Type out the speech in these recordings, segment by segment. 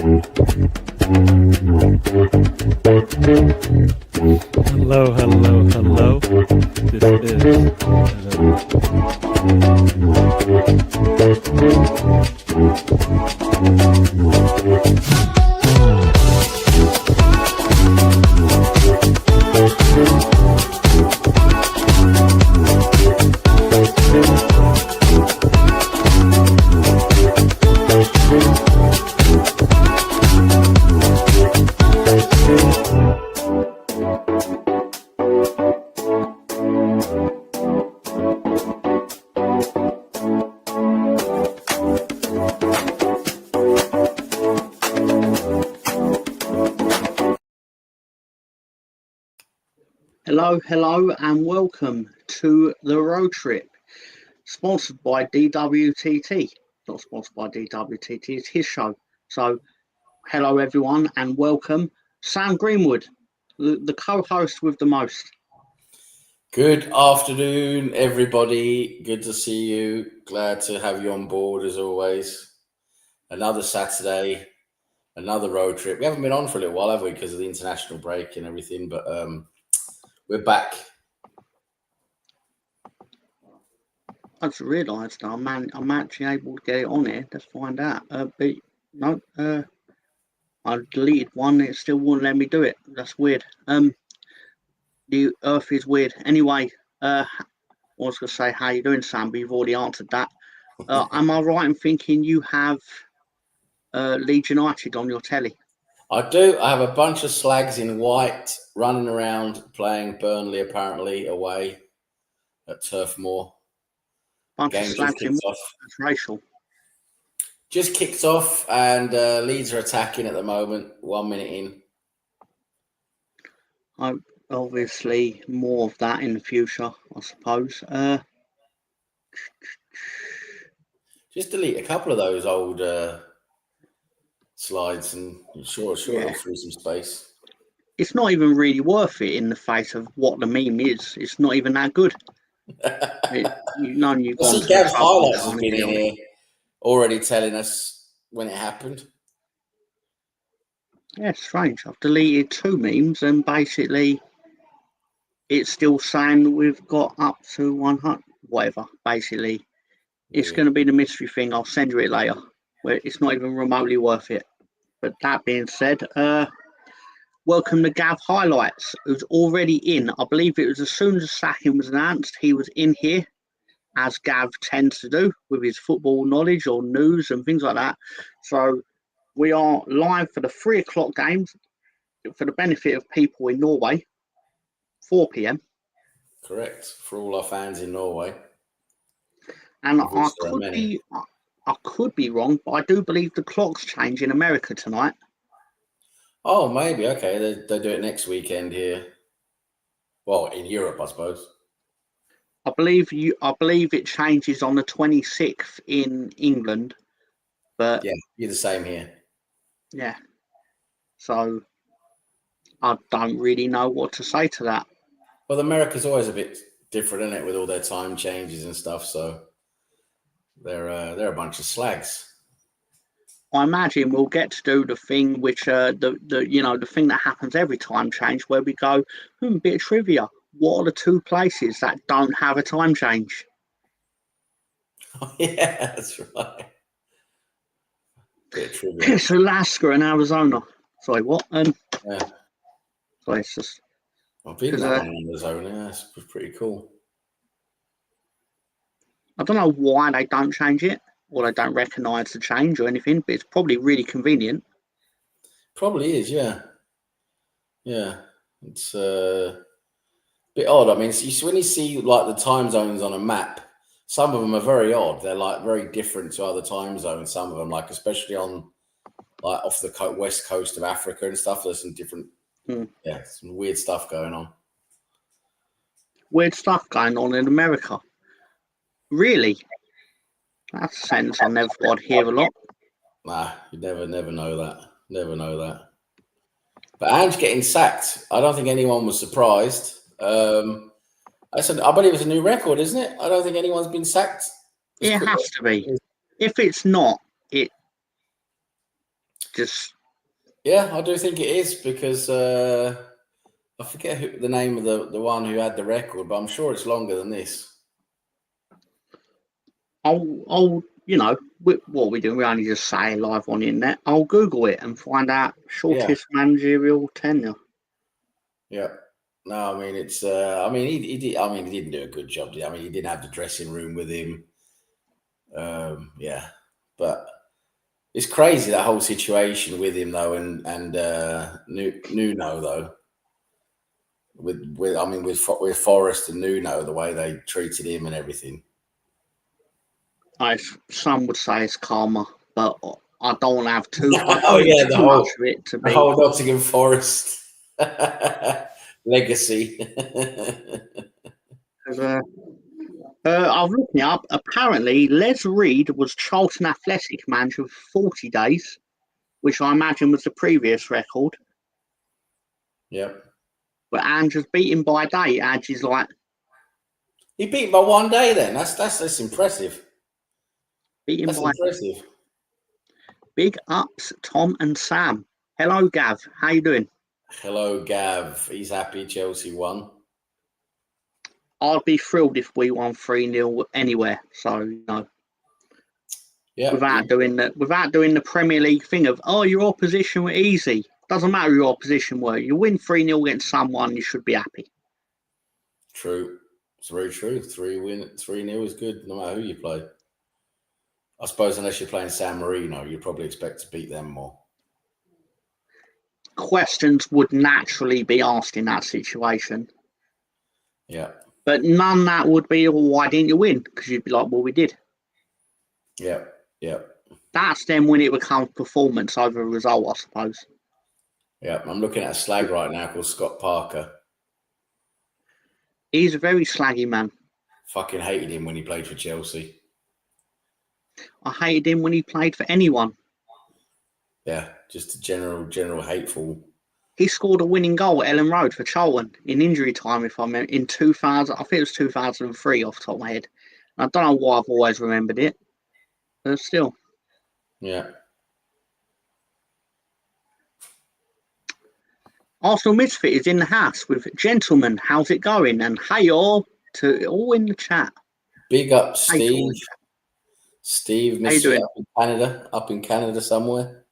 Hello, hello, hello. This is Hello, and welcome to the road trip, sponsored by DWTT. Not sponsored by DWTT, it's his show. So, hello everyone, and welcome. Sam Greenwood, the co-host with the most. Good afternoon, everybody. Good to see you. Glad to have you on board as always. Another Saturday, another road trip. We haven't been on for a little while, have we, because of the international break and everything, but we're back. I just realised I'm actually able to get it on here. Let's find out. But no, I deleted one. It still won't let me do it. That's weird. The Earth is weird. Anyway, I was going to say, how you doing, Sam? But you've already answered that. Am I right in thinking you have Leeds United on your telly? I do. I have a bunch of slags in white running around playing Burnley, apparently, away at Turf Moor. Bunch of slags in white. That's racial. Just kicked off, and Leeds are attacking at the moment, 1 minute in. Obviously, more of that in the future, I suppose. Just delete a couple of those old slides and sure it'll free some space. It's not even really worth it in the face of what the meme is. It's not even that good. You've see Gav's highlights has been in here already telling us when it happened. Yeah, strange. I've deleted 2 memes and basically it's still saying that we've got up to 100, whatever. Basically, it's going to be the mystery thing. I'll send you it later, where it's not even remotely worth it. But that being said, welcome to Gav Highlights, who's already in. I believe it was as soon as the sacking was announced, he was in here, as Gav tends to do with his football knowledge or news and things like that. So we are live for the 3 o'clock games for the benefit of people in Norway, 4 p.m. Correct, for all our fans in Norway. And I could be wrong, but I do believe the clocks change in America tonight. Oh, maybe. Okay, they do it next weekend here. Well, in Europe, I suppose. I believe it changes on the 26th in England, but yeah, you're the same here. Yeah. So I don't really know what to say to that. Well, America's always a bit different, isn't it, with all their time changes and stuff. So they're a bunch of slags. I imagine we'll get to do the thing which the thing that happens every time change, where we go, bit of trivia. What are the 2 places that don't have a time change? Oh, yeah, that's right. Bit of trivia. It's Alaska and Arizona. Sorry, what? Yeah. Sorry, it's just. I've been that one in Arizona. Yeah, it's pretty cool. I don't know why they don't change it, or they don't recognise the change or anything, but it's probably really convenient. Probably is, yeah. Yeah, it's a bit odd. I mean, when you see like the time zones on a map, some of them are very odd. They're like very different to other time zones. Some of them, like especially on like off the west coast of Africa and stuff. There's some different, some weird stuff going on. Weird stuff going on in America. Really? That's a sentence I never thought I'd hear a lot. Nah, you never know that. Never know that. But Ange getting sacked, I don't think anyone was surprised. I believe it's a new record, isn't it? I don't think anyone's been sacked. It has to be. If it's not, it just Yeah, I do think it is because I forget the name of the one who had the record, but I'm sure it's longer than this. I'll what we do, we only just say live on the internet. I'll Google it and find out shortest managerial tenure. Yeah. No, I mean it's. I mean he did. I mean he didn't do a good job. I mean he didn't have the dressing room with him. Yeah, but it's crazy that whole situation with him though, and Nuno though. With Forrest and Nuno, the way they treated him and everything. Some would say it's karma, but I don't want to have too. I Oh don't yeah, want too much of it to the be. whole Nottingham Forest legacy. I've looked it up. Apparently, Les Reed was Charlton Athletic manager for 40 days, which I imagine was the previous record. Yep. But Andrew's beat him by a day. Andrew's like, he beat him by 1 day. Then that's impressive. beat him That's by impressive. big ups, Tom and Sam. Hello, Gav. How you doing? Hello, Gav. He's happy Chelsea won. I'd be thrilled if we won 3-0 anywhere. So Yeah. without doing the Premier League thing of your opposition were easy. Doesn't matter who your opposition were. You win 3-0 against someone, you should be happy. True. It's very true. 3-0 is good no matter who you play. I suppose unless you're playing San Marino, you'd probably expect to beat them more. Questions would naturally be asked in that situation. Yeah. But none that would be, why didn't you win? Because you'd be like, well, we did. Yeah. Yeah. That's then when it becomes performance over a result, I suppose. Yeah. I'm looking at a slag right now called Scott Parker. He's a very slaggy man. Fucking hated him when he played for Chelsea. I hated him when he played for anyone. Yeah, just a general hateful. He scored a winning goal at Ellen Road for Charlton in injury time, if I remember, in 2000. I think it was 2003 off the top of my head. I don't know why I've always remembered it, but still. Yeah. Arsenal Misfit is in the house with gentlemen. How's it going? And hey all to all in the chat. Big up, Hey, Steve. Steve Misfit up in Canada somewhere.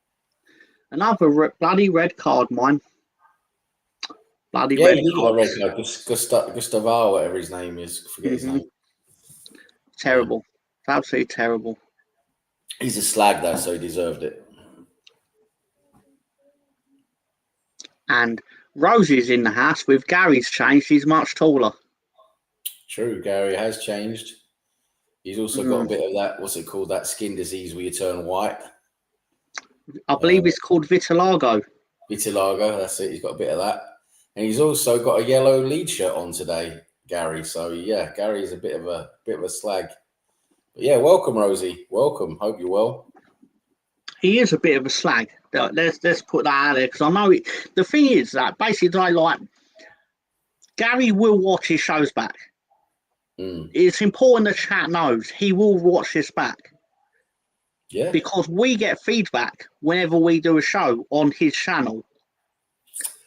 Another bloody red card, mine. Bloody yeah, red he card. got a red card. Gustavo, whatever his name is. Forget his name. Terrible. Yeah. Absolutely terrible. He's a slag though, so he deserved it. And Rosie's in the house with Gary's changed. He's much taller. True, Gary has changed. He's also got a bit of that, what's it called, that skin disease where you turn white. I believe it's called vitiligo. Vitiligo, that's it. He's got a bit of that. And he's also got a yellow lead shirt on today, Gary. So yeah, Gary's a bit of a slag. But yeah, welcome, Rosie. Welcome. Hope you're well. He is a bit of a slag. Let's put that out there because I know the thing is that basically Gary will watch his shows back. It's important the chat knows he will watch this back. Yeah. Because we get feedback whenever we do a show on his channel.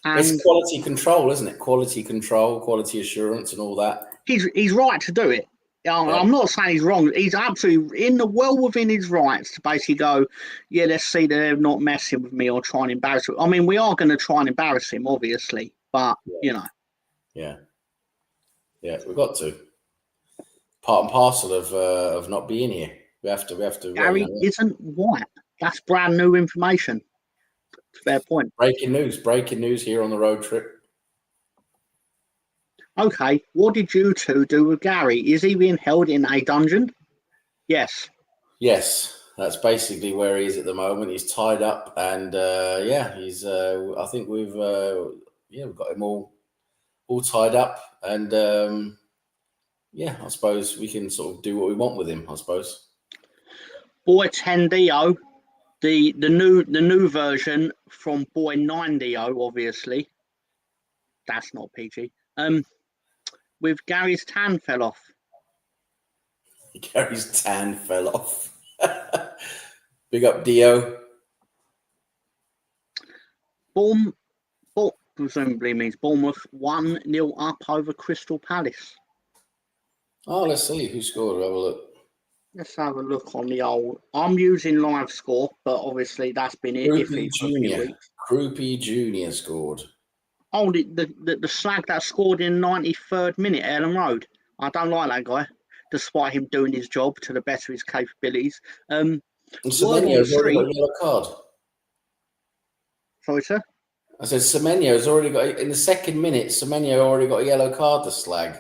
And it's quality control, isn't it? Quality control, quality assurance and all that. He's right to do it. I'm not saying he's wrong. He's absolutely within his rights to basically go, yeah, let's see that they're not messing with me or trying to embarrass him. I mean, we are going to try and embarrass him, obviously, but Yeah, we've got to. Part and parcel of not being here. We have to. Gary isn't white. That's brand new information. Fair point. Breaking news here on the road trip. Okay, what did you two do with Gary? Is he being held in a dungeon? Yes. Yes, that's basically where he is at the moment. He's tied up, and he's. I think we've got him all tied up, and I suppose we can sort of do what we want with him. I suppose. Boy 10DO, the new version from Boy 9DO, obviously. That's not PG. With Gary's tan fell off. Gary's tan fell off. Big up Dio. presumably means Bournemouth 1-0 up over Crystal Palace. Oh, let's see who scored. Have a look. Let's have a look on the old. I'm using live score, but obviously that's been iffy for a few weeks. Croupy Jr. scored. Oh, the slag that scored in the 93rd minute, Ellen Road. I don't like that guy, despite him doing his job to the best of his capabilities. And Semenyo's already got a yellow card. Sorry, sir? I said Semenyo's already got, in the second minute, Semenyo already got a yellow card, the slag.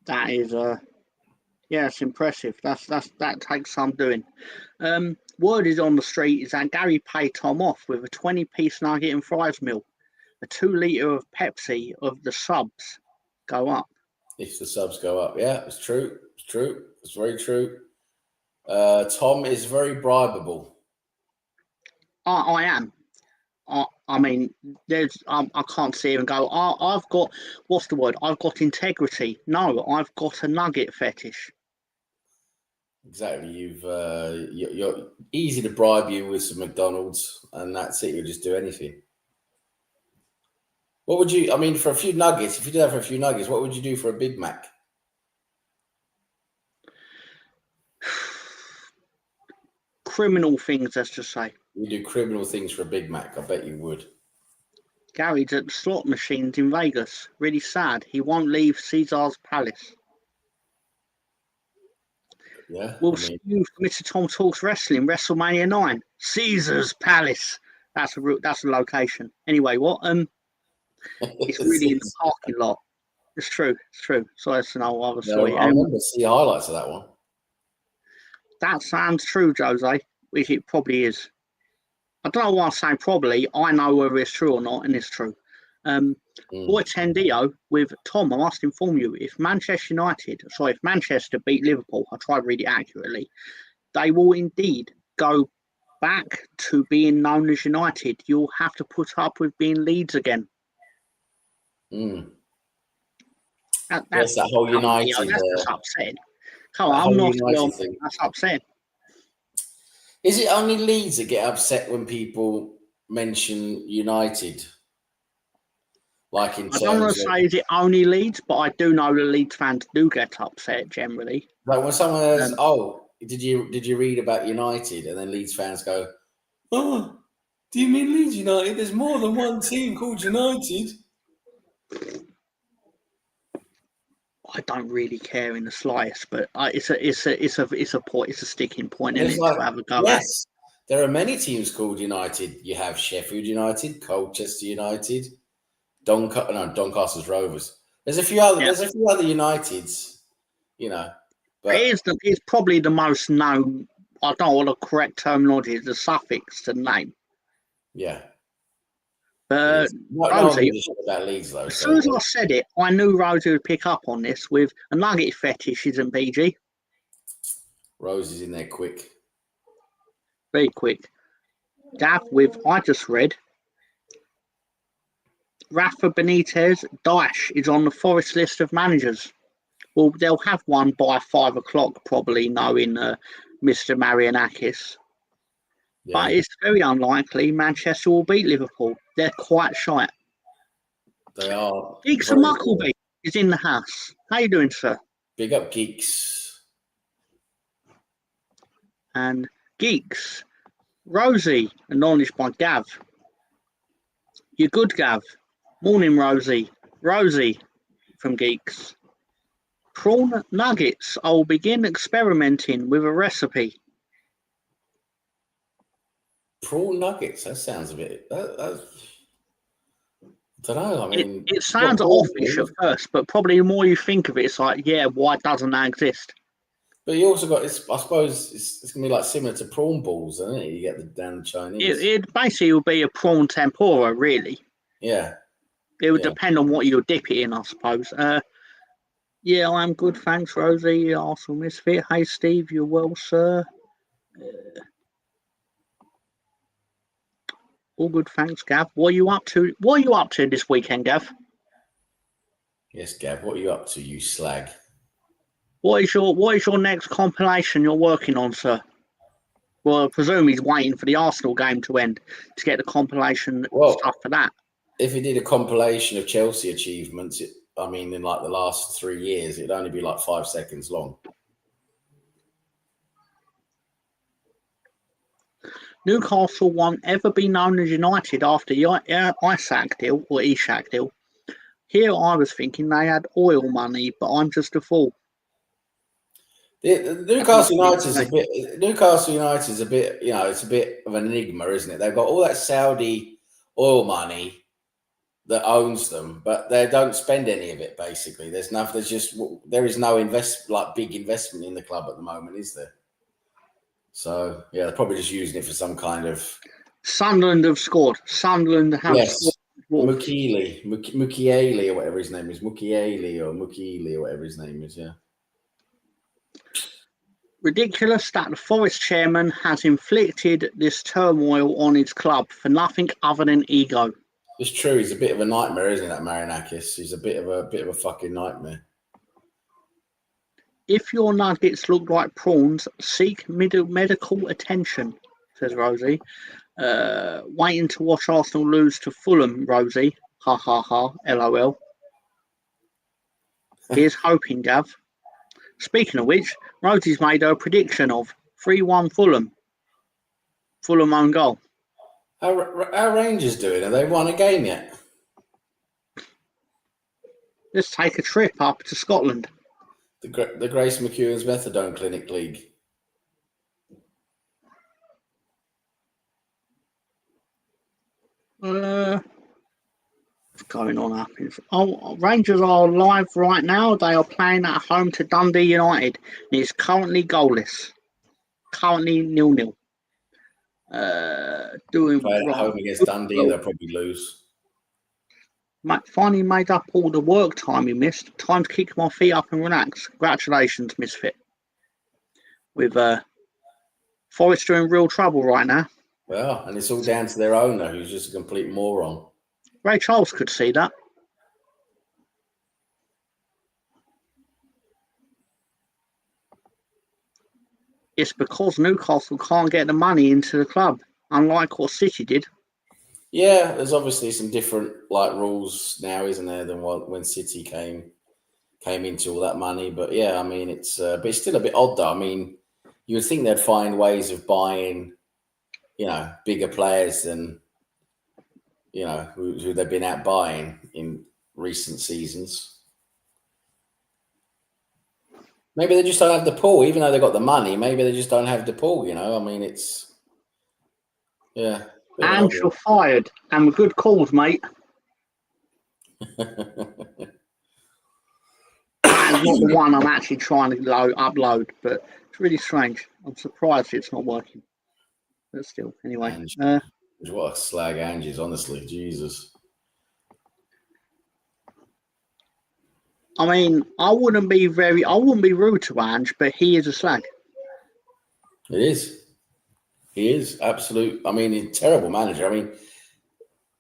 That is, yeah, it's impressive. That takes some doing. Word is on the street is that Gary paid Tom off with a 20-piece nugget and fries meal. A 2 litre of Pepsi of the subs go up. If the subs go up, yeah, it's true. It's true. It's very true. Tom is very bribable. I am. I mean, there's. I can't see him and go. I've got. What's the word? I've got integrity. No, I've got a nugget fetish. Exactly. You're easy to bribe you with some McDonald's, and that's it. You'll just do anything. What would you? I mean, for a few nuggets, if you did that for a few nuggets, what would you do for a Big Mac? Criminal things, let's just say. You do criminal things for a Big Mac. I bet you would. Gary's at the slot machines in Vegas. Really sad. He won't leave Caesar's Palace. Yeah. Will Mr. Tom Talks Wrestling, WrestleMania 9, Caesar's Palace. That's a location. Anyway, what? It's really in the parking lot. It's true. So that's an old other story. I remember seeing highlights of that one. That sounds true, Jose, which it probably is. I don't know why I'm saying probably. I know whether it's true or not, and it's true. Boy Tendio with Tom, I must inform you, if Manchester beat Liverpool, I try to read it accurately, they will indeed go back to being known as United. You'll have to put up with being Leeds again. That's that whole United. That's upsetting. Come on, I'm not well. That's upsetting. Is it only Leeds that get upset when people mention United? Like in terms I don't want to say is it only Leeds, but I do know the Leeds fans do get upset generally. Like when someone says, "Oh, did you read about United?" and then Leeds fans go, "Oh, do you mean Leeds United? There's more than one team called United." I don't really care in the slightest, but it's a point. It's a sticking point in it Like, to have a go. Yes, there are many teams called United. You have Sheffield United, Colchester United, Doncastle's Rovers. There's a few other. There's a few other Uniteds, you know. But it's probably the most known. I don't know what the correct terminology is. The suffix to the name. Yeah. Rosie, about Leeds, though, as soon as I said it, I knew Rosie would pick up on this with a nugget fetish isn't PG. Rosie's in there quick. Very quick. Gav with, I just read, Rafa Benitez Daesh is on the Forest list of managers. Well, they'll have one by 5 o'clock, probably, knowing Mr. Marianakis. Yeah. But it's very unlikely Manchester will beat Liverpool. They're quite shy. They are. Geeks and Muckleby is in the house. How you doing, sir? Big up, Geeks. And Geeks. Rosie, acknowledged by Gav. You're good, Gav. Morning, Rosie. Rosie from Geeks. Prawn nuggets. I'll begin experimenting with a recipe. Prawn nuggets. That sounds a bit. I don't know. I mean, it sounds offish at first, but probably the more you think of it, it's like, yeah, why doesn't that exist? But you also got this. I suppose it's gonna be like similar to prawn balls, isn't it? You get the down Chinese. It basically will be a prawn tempura, really. Yeah. It would depend on what you dip it in, I suppose. Yeah, I'm good, thanks, Rosie. Arsenal Misfit. Hey, Steve, you're well, sir. All good, thanks, Gav. What are you up to? What are you up to this weekend, Gav? Yes, Gav. What are you up to, you slag? What is your next compilation you're working on, sir? Well, I presume he's waiting for the Arsenal game to end to get the compilation stuff for that. If he did a compilation of Chelsea achievements, in like the last 3 years, it'd only be like 5 seconds long. Newcastle won't ever be known as United after the Isaac deal or Ishak deal. Here I was thinking they had oil money, but I'm just a fool. Newcastle United's a bit. It's a bit of an enigma, isn't it? They've got all that Saudi oil money that owns them, but they don't spend any of it. Basically, there is no big investment in the club at the moment, is there? So yeah, they're probably just using it for some kind of. Sunderland have scored. Sunderland have scored. Mukiele or whatever his name is. Mukiele or whatever his name is. Yeah. Ridiculous that the Forest chairman has inflicted this turmoil on his club for nothing other than ego. It's true. He's a bit of a nightmare, isn't he, that Marinakis? He's a bit of a fucking nightmare. If your nuggets look like prawns, seek medical attention, says Rosie. Waiting to watch Arsenal lose to Fulham, Rosie. Ha ha ha. LOL. Here's hoping, Gav. Speaking of which, Rosie's made her prediction of 3-1 Fulham. Fulham own goal. How are Rangers doing? Have they won a game yet? Let's take a trip up to Scotland. The Grace McEwen's Methadone Clinic League. What's going on up? Rangers are live right now. They are playing at home to Dundee United. And it's currently goalless. Currently 0-0. Doing playing at home against Dundee, they'll probably lose. Finally made up all the work time he missed. Time to kick my feet up and relax. Congratulations, Misfit. With Forest are in real trouble right now. Well, and it's all down to their owner, who's just a complete moron. Ray Charles could see that. It's because Newcastle can't get the money into the club, unlike what City did. Yeah, there's obviously some different rules now, isn't there, than when City came into all that money. But yeah, it's still a bit odd though. You would think they'd find ways of buying, bigger players than, who they've been out buying in recent seasons. Maybe they just don't have the pull, even though they've got the money. Maybe they just don't have the pull, it's... Yeah. And you're fired. And good calls, mate. That's not the one I'm actually trying to upload, but it's really strange. I'm surprised it's not working. But still, anyway. What a slag Angie's, honestly. Jesus. I wouldn't be rude to Ange, but he is a slag. It is. He is absolute. He's a terrible manager.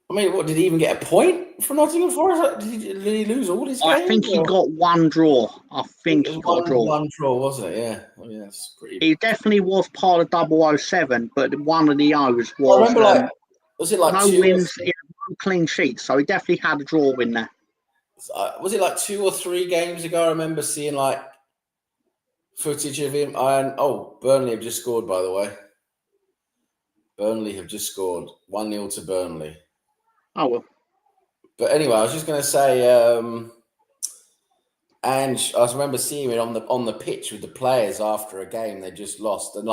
What did he even get a point for Nottingham Forest? Did he lose all his games? I think he got one draw. I think he got a draw. One draw, wasn't it? Yeah. That's pretty. He definitely was part of 007, but one of the O's was. I remember, was it like no wins, no clean sheets? So he definitely had a draw win there. Was it like 2 or 3 games ago? I remember seeing footage of him. Burnley have just scored, by the way. Burnley have just scored 1-0 to Burnley. Oh, well. But anyway, I was just going to say, Ange, I remember seeing it on the pitch with the players after a game they just lost, and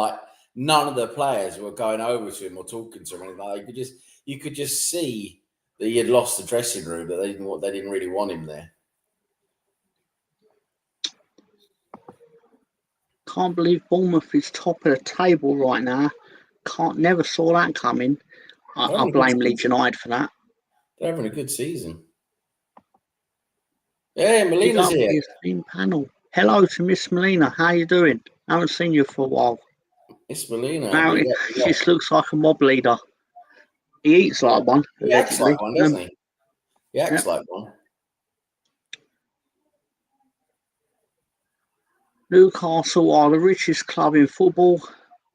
none of the players were going over to him or talking to him. And you could just see that he had lost the dressing room, that they didn't really want him there. Can't believe Bournemouth is top of the table right now. Never saw that coming. I blame Leeds United for that. They're having a good season. Yeah, Melina's here. Team panel. Hello to Miss Melina. How you doing? I haven't seen you for a while. Miss Melina. Now she just looks like a mob leader. He eats like one. He acts like one, doesn't he? He acts like one. Newcastle are the richest club in football.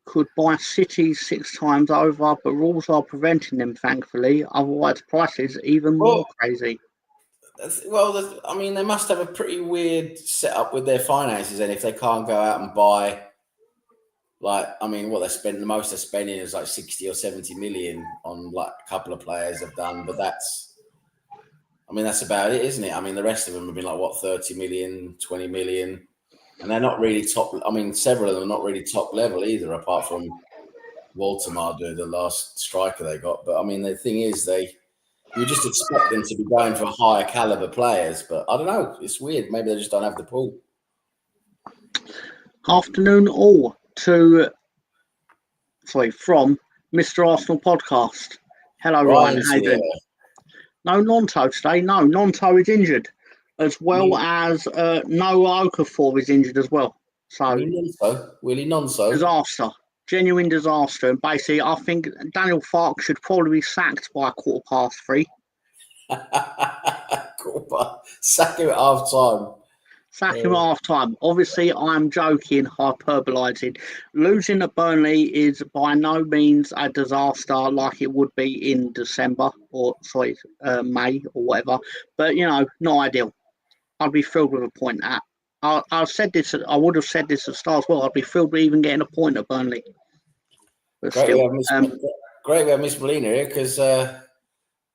could buy City 6 times over, but rules are preventing them, thankfully. Otherwise, prices even more crazy. I mean, they must have a pretty weird setup with their finances, and if they can't go out and buy, like, I mean, what the most they're spending is like 60 or 70 million on like a couple of players have done, but that's about it, isn't it? I mean, the rest of them have been like, what, 30 million, 20 million, and they're not really top. I mean, several of them are not really top level either, apart from Waltemar, the last striker they got. But I mean, the thing is, you just expect them to be going for higher caliber players, but I don't know. It's weird. Maybe they just don't have the pool. Afternoon all from Mr. Arsenal podcast. Hello, Ryan. How you doing? No Nonto today. No, Nonto is injured, as well as Noah Okafor is injured as well. So Willie Nonso. Disaster. Genuine disaster. And basically, I think Daniel Farke should probably be sacked by 3:15. Sack him at half time. Sack him at half time. Obviously, I'm joking, hyperbolizing. Losing at Burnley is by no means a disaster like it would be in December or May or whatever. But not ideal. I'd be thrilled with a point at. I said this. I would have said this at the start as well. I'd be thrilled with even getting a point at Burnley. But great, still, we have Miss Molina here because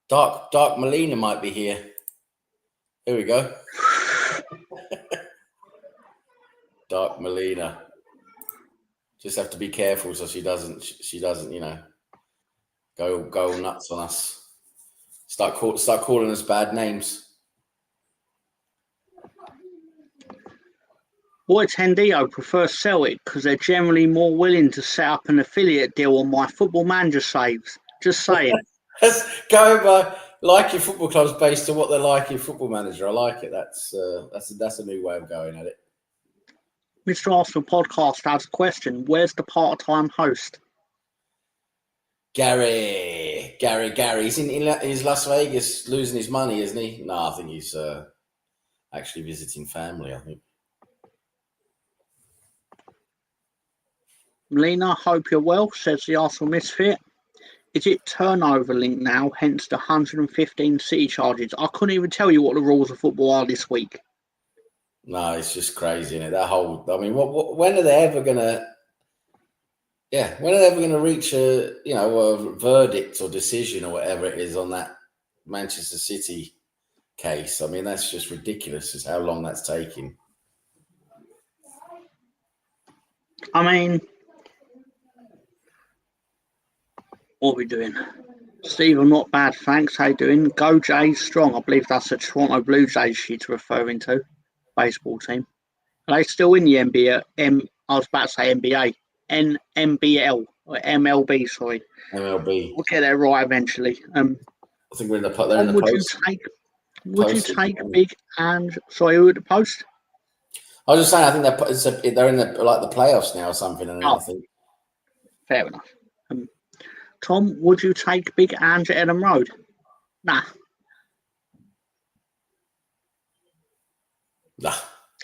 Dark Molina might be here. Here we go. Dark Molina. Just have to be careful so she doesn't, go nuts on us. Start calling us bad names. Boy Tendio prefers Celtic because they're generally more willing to set up an affiliate deal on my Football Manager saves. Just saying. Going by like your football clubs based on what they like in Football Manager. I like it. That's a new way of going at it. Mr. Arsenal podcast has a question. Where's the part-time host? Gary. He's in Las Vegas losing his money, isn't he? No, I think he's actually visiting family, I think. Melina, hope you're well, says the Arsenal Misfit. Is it turnover link now, hence the 115 City charges? I couldn't even tell you what the rules of football are this week. No, it's just crazy, isn't it? That whole, I mean, when are they ever going to, when are they ever going to reach a verdict or decision or whatever it is on that Manchester City case? I mean, that's just ridiculous as how long that's taking. I mean, what are we doing? Steve, I'm not bad, thanks. How you doing? Go Jays strong. I believe that's a Toronto Blue Jays she's referring to. Baseball team. Are they still in the NBA? I was about to say NBA. NBL or MLB, sorry. MLB. We'll get there right eventually. I think they're in the post. Would you take Big and who at the post? I was just saying, I think they're in the playoffs now or something. And I think fair enough. Tom, would you take Big Ange at Ellen Road? Nah. Nah.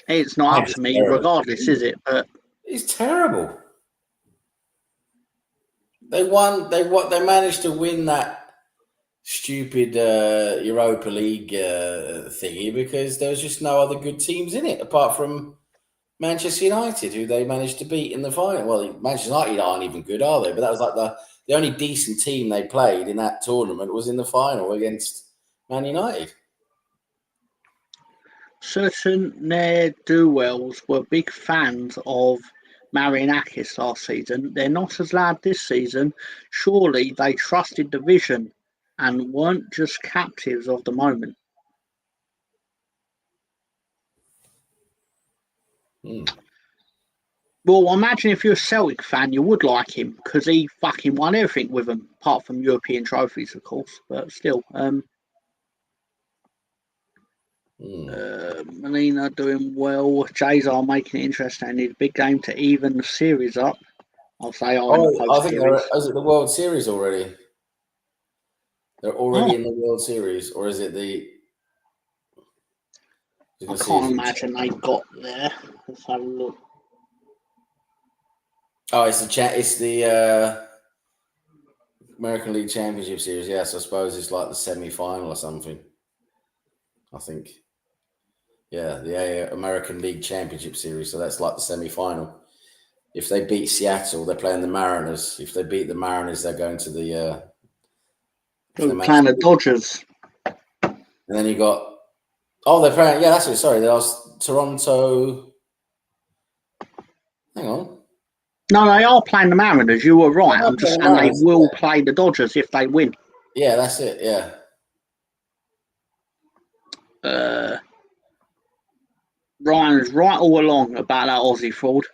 It's not up to me, regardless, is it? But it's terrible. They won. They managed to win that stupid Europa League thingy because there was just no other good teams in it apart from Manchester United, who they managed to beat in the final. Well, Manchester United aren't even good, are they? But that was like the only decent team they played in that tournament was in the final against Man United. Certain ne'er-do-wells were big fans of Marianakis last season. They're not as loud this season. Surely they trusted the vision and weren't just captives of the moment. Well, imagine if you're a Celtic fan, you would like him because he fucking won everything with them, apart from European trophies, of course. But still, Molina doing well. Jays are making it interesting. They need a big game to even the series up. I'll say I think is it the World Series already? They're already in the World Series, or is it the? I can't imagine they got there. Let's have a look. Oh, it's the American League Championship Series. Yes, I suppose it's like the semi-final or something. I think. Yeah, the American League Championship Series. So that's like the semi-final. If they beat Seattle, they're playing the Mariners. If they beat the Mariners, they're going to the. They're playing the Dodgers. And then you got. Oh, they're playing. Yeah, that's it. Sorry, there was Toronto. Hang on. No, they are playing the Mariners. You were right. Oh, I'm just okay, saying they nice. will play the Dodgers if they win. Yeah, that's it. Yeah. Ryan's right all along about that Aussie fraud.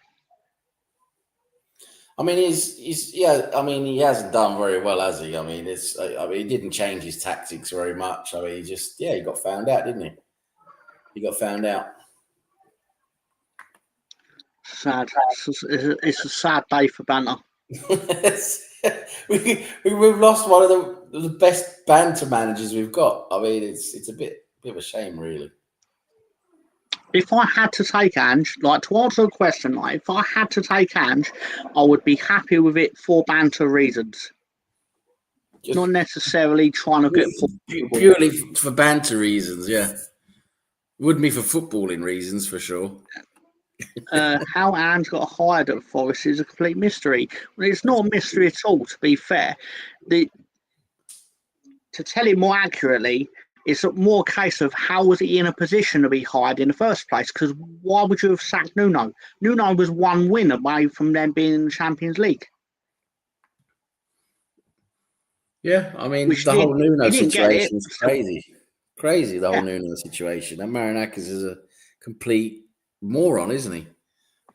I mean, he's yeah. I mean, he hasn't done very well, has he? I mean, he didn't change his tactics very much. I mean, he got found out, didn't he? He got found out. Sad. It's a sad day for banter. We've lost one of the best banter managers we've got. I mean, it's a bit of a shame, really. If I had to take Ange, like to answer a question, like if I had to take Ange, I would be happy with it for banter reasons. Not necessarily trying to get purely for banter reasons, yeah. Wouldn't be for footballing reasons, for sure. How Ange got hired at Forest is a complete mystery. Well, it's not a mystery at all, to be fair. To tell it more accurately, it's more a case of how was he in a position to be hired in the first place? Because why would you have sacked Nuno? Nuno was one win away from them being in the Champions League. Yeah, I mean, the whole Nuno situation is crazy. Crazy, the whole Nuno situation. And Marinakis is a complete moron, isn't he?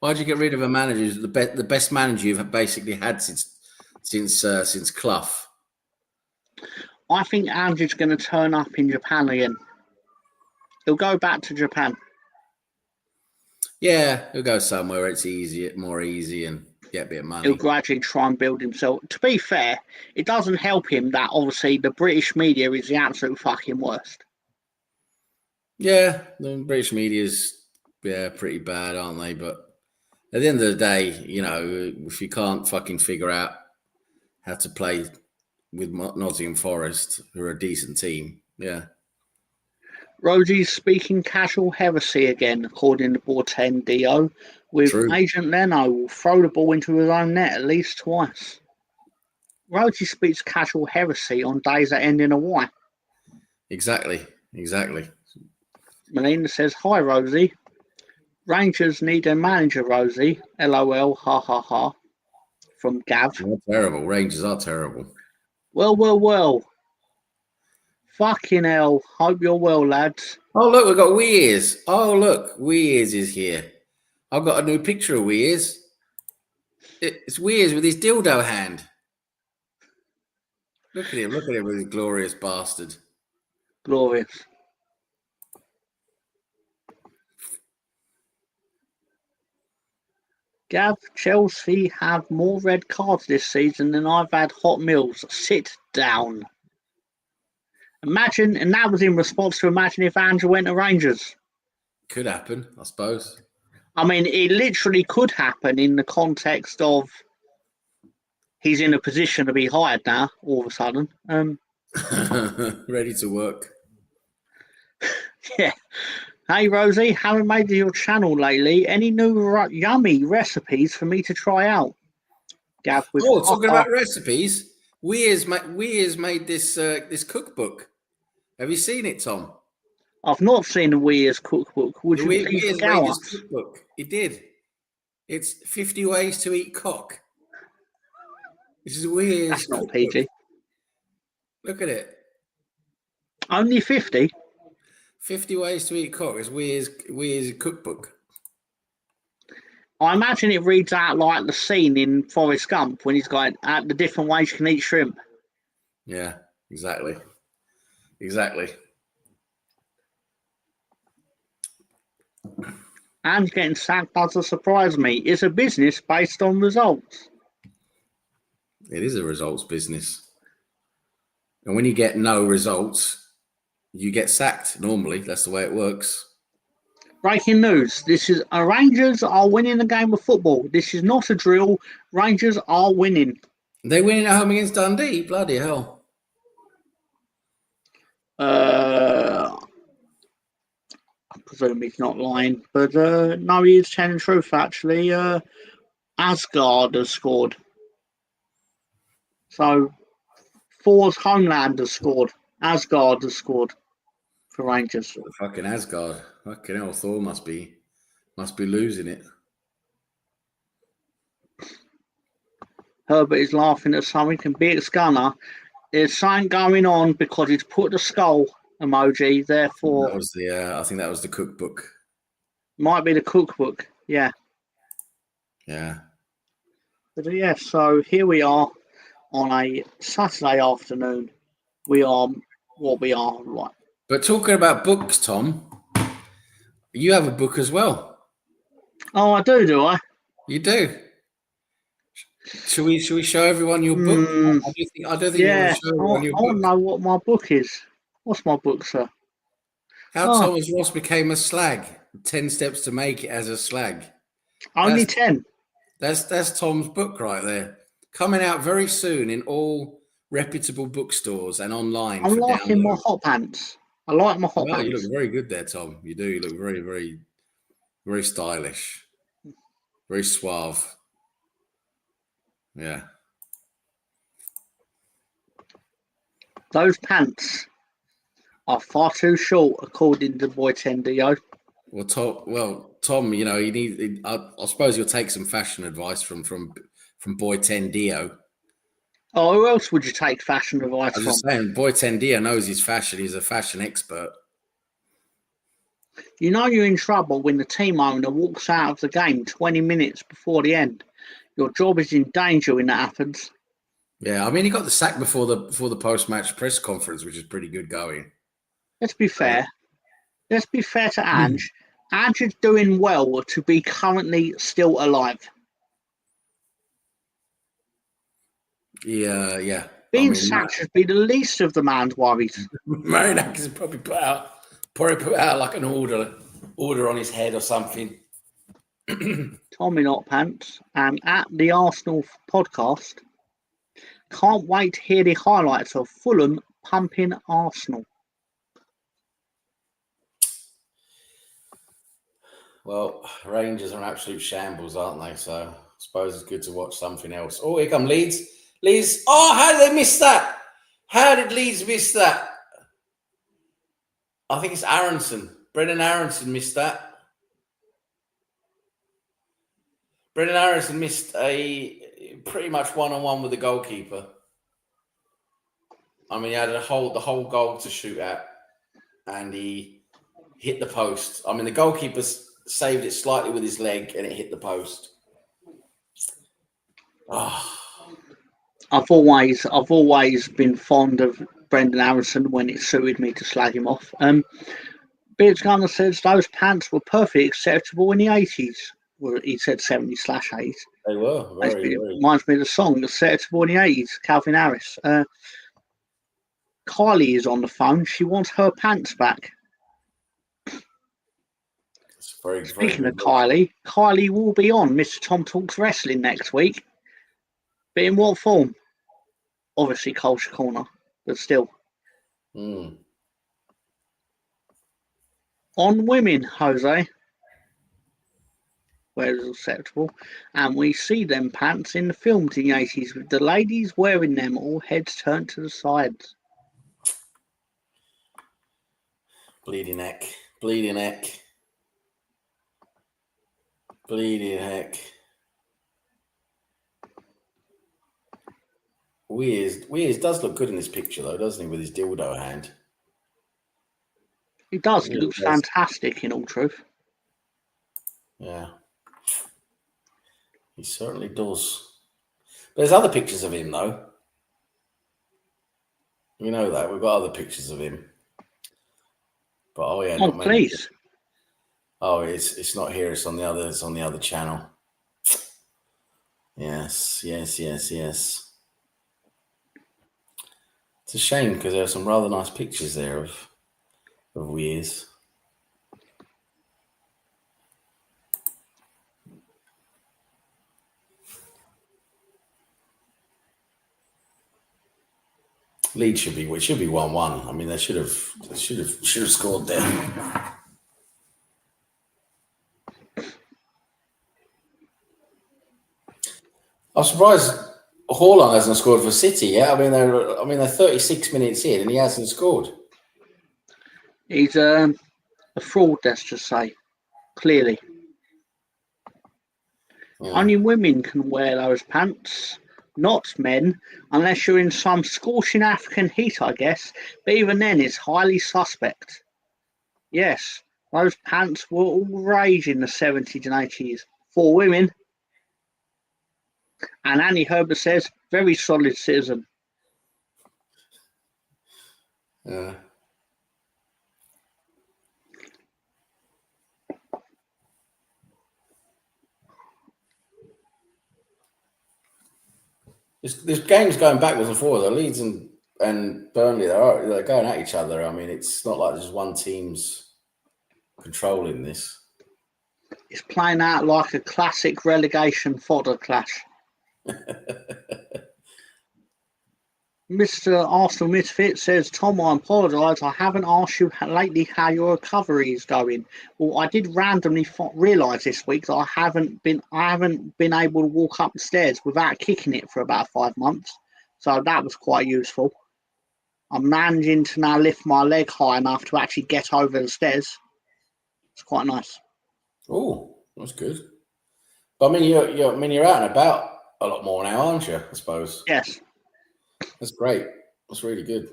Why'd you get rid of a manager who's the best manager you've basically had since Clough? I think Andrew's going to turn up in Japan again. He'll go back to Japan. Yeah, he'll go somewhere it's more easy, and get a bit of money. He'll gradually try and build himself. To be fair, it doesn't help him that obviously the British media is the absolute fucking worst. Yeah, the British media's pretty bad, aren't they? But at the end of the day, you know, if you can't fucking figure out how to play with Nottingham Forest, who are a decent team, yeah. Rosie's speaking casual heresy again, according to Bourdain Dio, with True. Agent Leno will throw the ball into his own net at least twice. Rosie speaks casual heresy on days that end in a Y. Exactly. Melina says, "Hi, Rosie. Rangers need a manager, Rosie. LOL, ha ha ha." From Gav. They're terrible. Rangers are terrible. Well. Fucking hell. Hope you're well, lads. Oh, look, we've got Weirs. Oh, look, Weirs is here. I've got a new picture of Weirs. It's Weirs with his dildo hand. Look at him with his glorious bastard. Glorious. Gav, Chelsea have more red cards this season than I've had hot meals. Sit down. Imagine, and that was in response to imagine if Andrew went to Rangers. Could happen, I suppose. I mean, it literally could happen in the context of he's in a position to be hired now, all of a sudden. Ready to work. Yeah. Hey, Rosie, haven't made your channel lately. Any new yummy recipes for me to try out? Gav with talking about recipes, Weirs made this cookbook. Have you seen it, Tom? I've not seen the Weirs cookbook. Would you please made this cookbook? He did. It's 50 ways to eat cock. This is Weirs. That's not PG. Look at it. Only 50? 50 ways to eat cock is Weirs' cookbook. I imagine it reads out like the scene in Forrest Gump when he's got the different ways you can eat shrimp. Yeah, exactly. And getting sacked doesn't surprise me. It's a business based on results. It is a results business. And when you get no results, you get sacked normally. That's the way it works. Breaking news. This is Rangers are winning the game of football. This is not a drill. Rangers are winning. They winning at home against Dundee. Bloody hell. I presume he's not lying, but no, he is telling the truth. Actually, Asgard has scored. So Thor's homeland has scored. Asgard has scored for Rangers. Fucking Asgard. Fucking hell, Thor must be losing it. Herbert is laughing at something, and Beat's Gunner, there's something going on because he's put the skull emoji. Therefore, That was the. I think that was the cookbook. might be the cookbook. Yeah. Yeah. But yeah, so here we are on a Saturday afternoon. We are what we are, right? But talking about books, Tom, you have a book as well. Oh, I do I? You do. Should we show everyone your book? I don't think you want to show everyone your I want to book. know what my book is. What's my book, sir? How Thomas Ross became a slag. 10 steps to make it as a slag. Only 10. That's Tom's book right there. Coming out very soon in all reputable bookstores and online. I'm for liking download. my hot pants. I like my hot pants. You look very good there, Tom. You do. You look very, very, very stylish. Very suave. Yeah. Those pants are far too short, according to Boy Tendio. Well, Tom, you know, you need. I suppose you'll take some fashion advice from Boy Tendio. Oh, who else would you take fashion advice I was from? just saying, Boy Tendio knows his fashion. He's a fashion expert. You know you're in trouble when the team owner walks out of the game 20 minutes before the end. Your job is in danger when that happens. Yeah, I mean, he got the sack before the post-match press conference, which is pretty good going. Let's be fair. Let's be fair to Ange. Ange is doing well to be currently still alive. Yeah. Being sacked should be the least of the man's worries. Marinak has probably put out like an order on his head or something. Tommy Not Pants and at the Arsenal podcast. Can't wait to hear the highlights of Fulham pumping Arsenal. Well, Rangers are an absolute shambles, aren't they? So I suppose it's good to watch something else. Oh, here come Leeds. Leeds. Oh, how did they miss that? How did Leeds miss that? I think it's Aronson. Brendan Aronson missed that. Brendan Aronson missed a pretty much one-on-one with the goalkeeper. I mean, he had the whole goal to shoot at, and he hit the post. I mean, the goalkeeper saved it slightly with his leg, and it hit the post. Oh. I've always been fond of Brendan Aronson when it suited me to slag him off. Beards Gunner says those pants were perfectly acceptable in the 80s. Well, he said 70/80s. They were very. Reminds me of the song acceptable in the 80s. Calvin Harris. Kylie is on the phone. She wants her pants back. Speaking of Kylie, Kylie will be on Mr. Tom Talks Wrestling next week. But in what form? Obviously, Culture Corner, but still. Mm. On women, Jose, where it's acceptable, and we see them pants in the films in the 80s with the ladies wearing them, all heads turned to the sides. Bleeding heck. Weird does look good in this picture, though, doesn't he, with his dildo hand? He does. He looks fantastic, in all truth. Yeah. He certainly does. But there's other pictures of him, though. You know that. We've got other pictures of him. But Please. Oh, it's not here. It's on the other channel. Yes. It's a shame because there are some rather nice pictures there of Weirs. Leeds should be 1-1. I mean, they should have scored there. I'm surprised Haaland hasn't scored for City yet. I mean, they're 36 minutes in and he hasn't scored. He's a fraud, let's just say, clearly. Yeah. Only women can wear those pants, not men, unless you're in some scorching African heat, I guess. But even then, it's highly suspect. Yes, those pants were all rage in the 70s and 80s for women. And Annie Herbert says, very solid citizen. Yeah. This game's going backwards and forwards. The Leeds and Burnley, they're going at each other. I mean, it's not like just one team's controlling this. It's playing out like a classic relegation fodder clash. Mr. Arsenal Misfit says, Tom, I apologise. I haven't asked you lately how your recovery is going. Well, I did randomly realise this week that I haven't been able to walk up the stairs without kicking it for about 5 months. So that was quite useful. I'm managing to now lift my leg high enough to actually get over the stairs. It's quite nice. Oh, that's good. But I mean, you're out and about a lot more now, aren't you? I suppose. Yes. That's great. That's really good.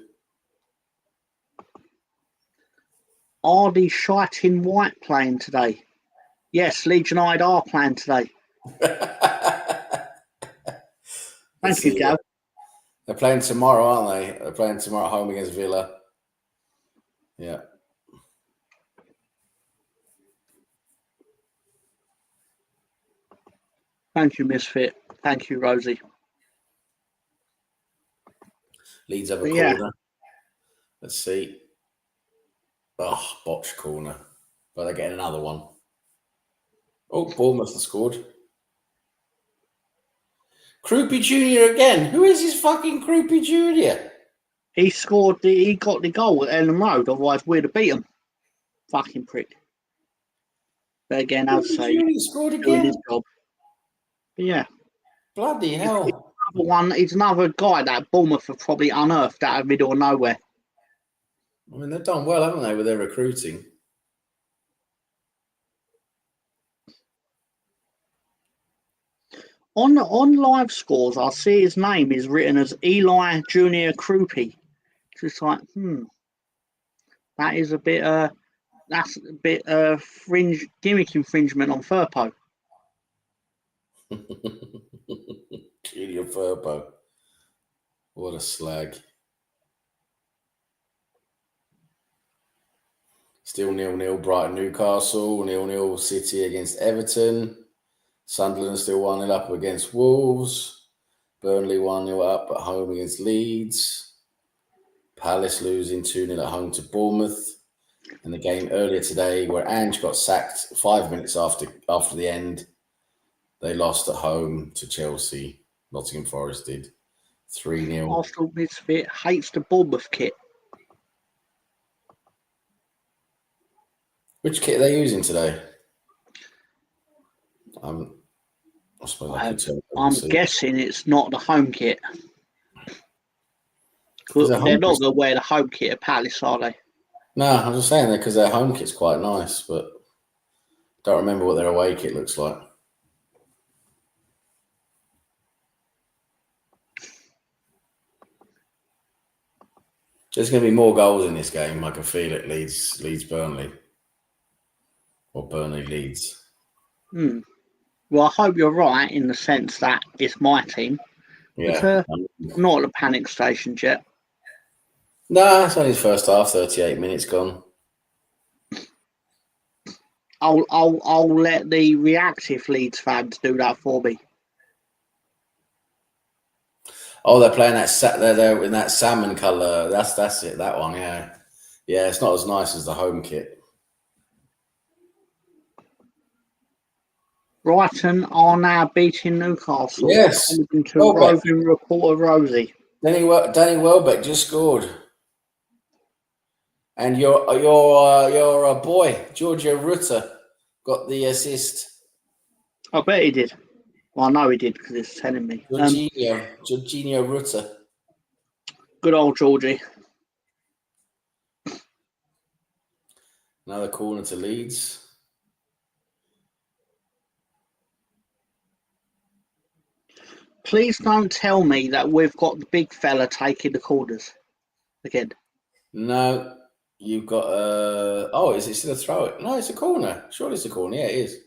Are the Shite in White playing today? Yes, Leeds United are playing today. Thank you, Gav. They're playing tomorrow, aren't they? They're playing tomorrow at home against Villa. Yeah. Thank you, Misfit. Thank you, Rosie. Leeds have a corner. Yeah. Let's see. Oh, botched corner. But they're getting another one. Oh, Bournemouth has scored. Croupy Jr. again. Who is this fucking Croupy Jr.? He got the goal at Ellen Road, otherwise we'd have beat him. Fucking prick. But again, I'd say Jr. scored doing again. his job. But yeah. Bloody hell. He's another guy that Bournemouth have probably unearthed out of the middle of nowhere. I mean, they've done well, haven't they, with their recruiting? On live scores, I see his name is written as Eli Junior Croupy. Just like, that is a bit that's a bit fringe gimmick infringement on Furpo. Junior Furpo. What a slag. Still 0-0 Brighton Newcastle, 0-0 City against Everton. Sunderland still 1-0 up against Wolves. Burnley 1-0 up at home against Leeds. Palace losing 2-0 at home to Bournemouth. And the game earlier today where Ange got sacked 5 minutes after the end, they lost at home to Chelsea. Nottingham Forest did 3-0. Arsenal Misfit hates the Bournemouth kit. Which kit are they using today? I suppose I could tell. I'm guessing it's not the home kit. They're not going to wear the home kit at Palace, are they? No, I'm just saying that because their home kit's quite nice, but don't remember what their away kit looks like. There's going to be more goals in this game. I can feel it. Leeds Burnley. Or Burnley Leeds. Well, I hope you're right in the sense that it's my team. Yeah. But, not at the panic station yet. No, it's only the first half, 38 minutes gone. I'll let the reactive Leeds fans do that for me. Oh, they're playing they're in that salmon colour. That's it, that one, yeah. Yeah, it's not as nice as the home kit. Brighton are now beating Newcastle. Yes. To roving reporter Rosie. Danny Welbeck just scored, and your boy Giorgio Rutter got the assist. I bet he did. Well, I know he did because it's telling me. Jorginho Rutter. Good old Georgie. Another corner to Leeds. Please don't tell me that we've got the big fella taking the corners again. No, you've got oh, is it still a throw? No, it's a corner. Surely it's a corner. Yeah, it is.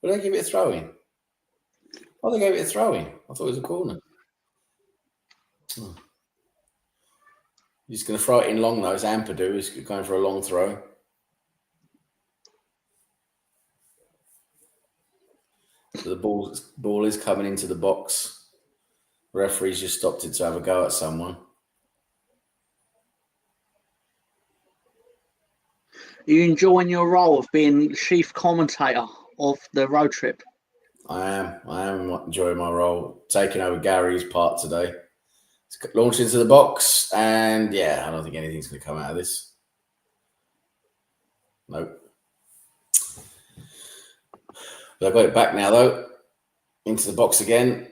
But they give it a throw in. Oh, they gave it a throw in. I thought it was a corner. He's going to throw it in long though. It's Ampadu. He's going for a long throw. So the ball is coming into the box. Referee's just stopped it to have a go at someone. Are you enjoying your role of being chief commentator of the road trip? I am enjoying my role, taking over Gary's part today. It's launched into the box, and yeah, I don't think anything's going to come out of this. Nope. But I've got it back now, though, into the box again.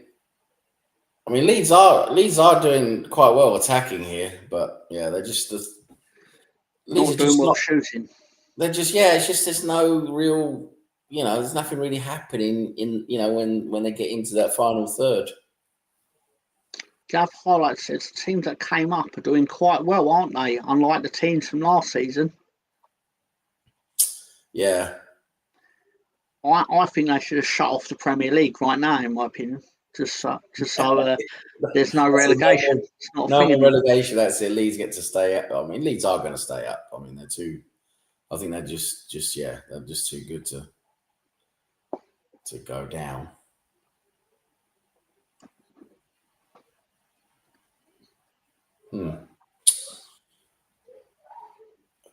I mean, Leeds are doing quite well attacking here, but yeah, they're just Not doing well shooting. They're just it's just there's no real, there's nothing really happening in when they get into that final third. The other highlight says the teams that came up are doing quite well, aren't they? Unlike the teams from last season. Yeah. I think they should have shut off the Premier League right now, in my opinion. Just so there's no relegation. It's not no relegation. That's it. Leeds get to stay up. I mean, Leeds are going to stay up. I mean, I think they're just they're just too good to go down.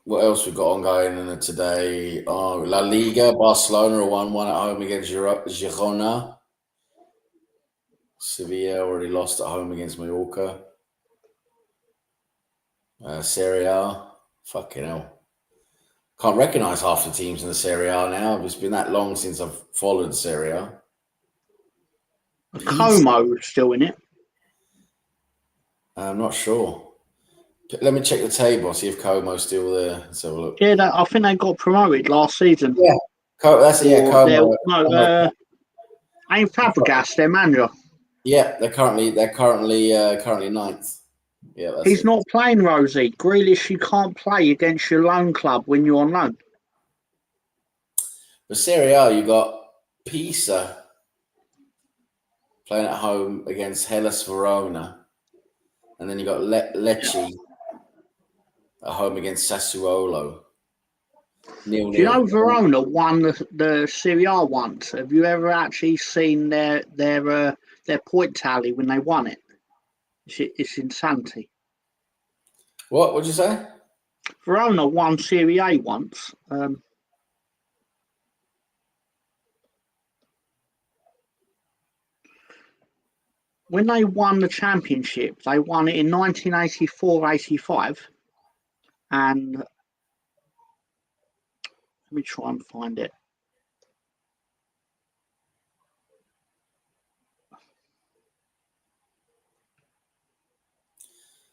What else we got ongoing today? Oh, La Liga, Barcelona 1-1 at home against Girona. Sevilla already lost at home against Mallorca. Serie A, fucking hell. Can't recognise half the teams in the Serie A now. It's been that long since I've followed Serie A. Como still in it? I'm not sure. Let me check the table, see if Como's still there. Let's have a look. Yeah, I think they got promoted last season. Yeah, that's it. Yeah, Como. Ain't Fabregas their manager? Yeah, they're currently ninth. Yeah, he's not playing, Rosie. Grealish, you can't play against your loan club when you're on loan. For Serie A, you got Pisa playing at home against Hellas Verona, and then you got Lecce at home against Sassuolo. Do you know Verona won the Serie A once? Have you ever actually seen their point tally when they won it? It's insanity. What would you say? Verona won Serie A once. When they won the championship, they won it in 1984-85. And let me try and find it.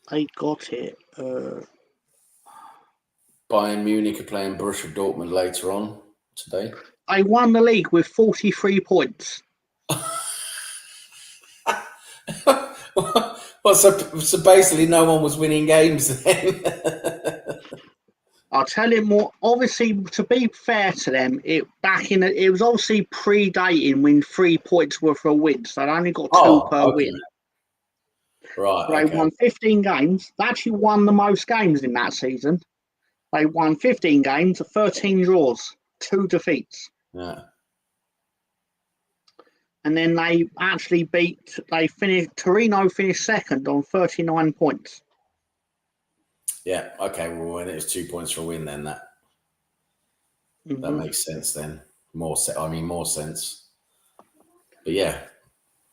They got it. Bayern Munich are playing Borussia Dortmund later on today. They won the league with 43 points. Well, so basically no one was winning games then. I'll tell you more. Obviously, to be fair to them, it was obviously predating when 3 points were for a win, so they only got 2 per win. Right. They won 15 games. They actually won the most games in that season. They won 15 games, 13 draws, 2 defeats. Yeah. And then they actually Torino finished second on 39 points. Yeah, okay. Well, when it was 2 points for a win, then that makes sense then. More sense. But yeah,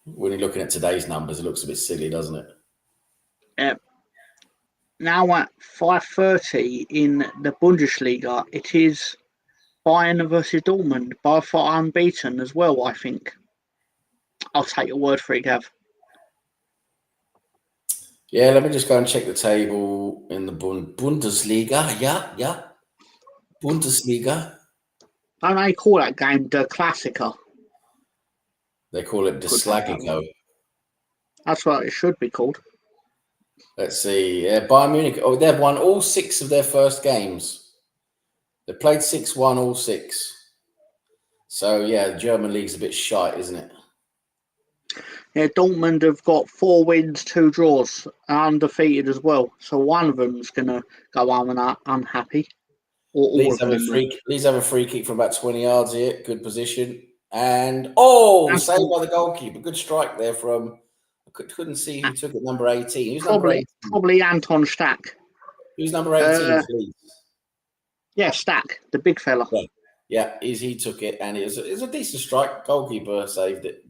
when you're looking at today's numbers, it looks a bit silly, doesn't it? Now at 5:30 in the Bundesliga, it is Bayern versus Dortmund, both are unbeaten as well, I think. I'll take your word for it, Gav. Yeah, let me just go and check the table in the Bundesliga. Yeah. Bundesliga. Don't they call that game the Klassiker? They call it the Slagico. That's what it should be called. Let's see. Bayern Munich. Oh, they've won all 6 of their first games. They played 6-1 all 6. So, yeah, the German league's a bit shite, isn't it? Yeah, Dortmund have got 4 wins, 2 draws, undefeated as well. So one of them's going to go home and unhappy. Or all Leeds of them. have a free kick from about 20 yards here. Good position. And, saved by the goalkeeper. Good strike there from... I couldn't see who took it, number 18. Who's number 18? Probably Anton Stack. Who's number 18, please? Yeah, Stack, the big fella. Yeah, he took it, and it was a decent strike. Goalkeeper saved it.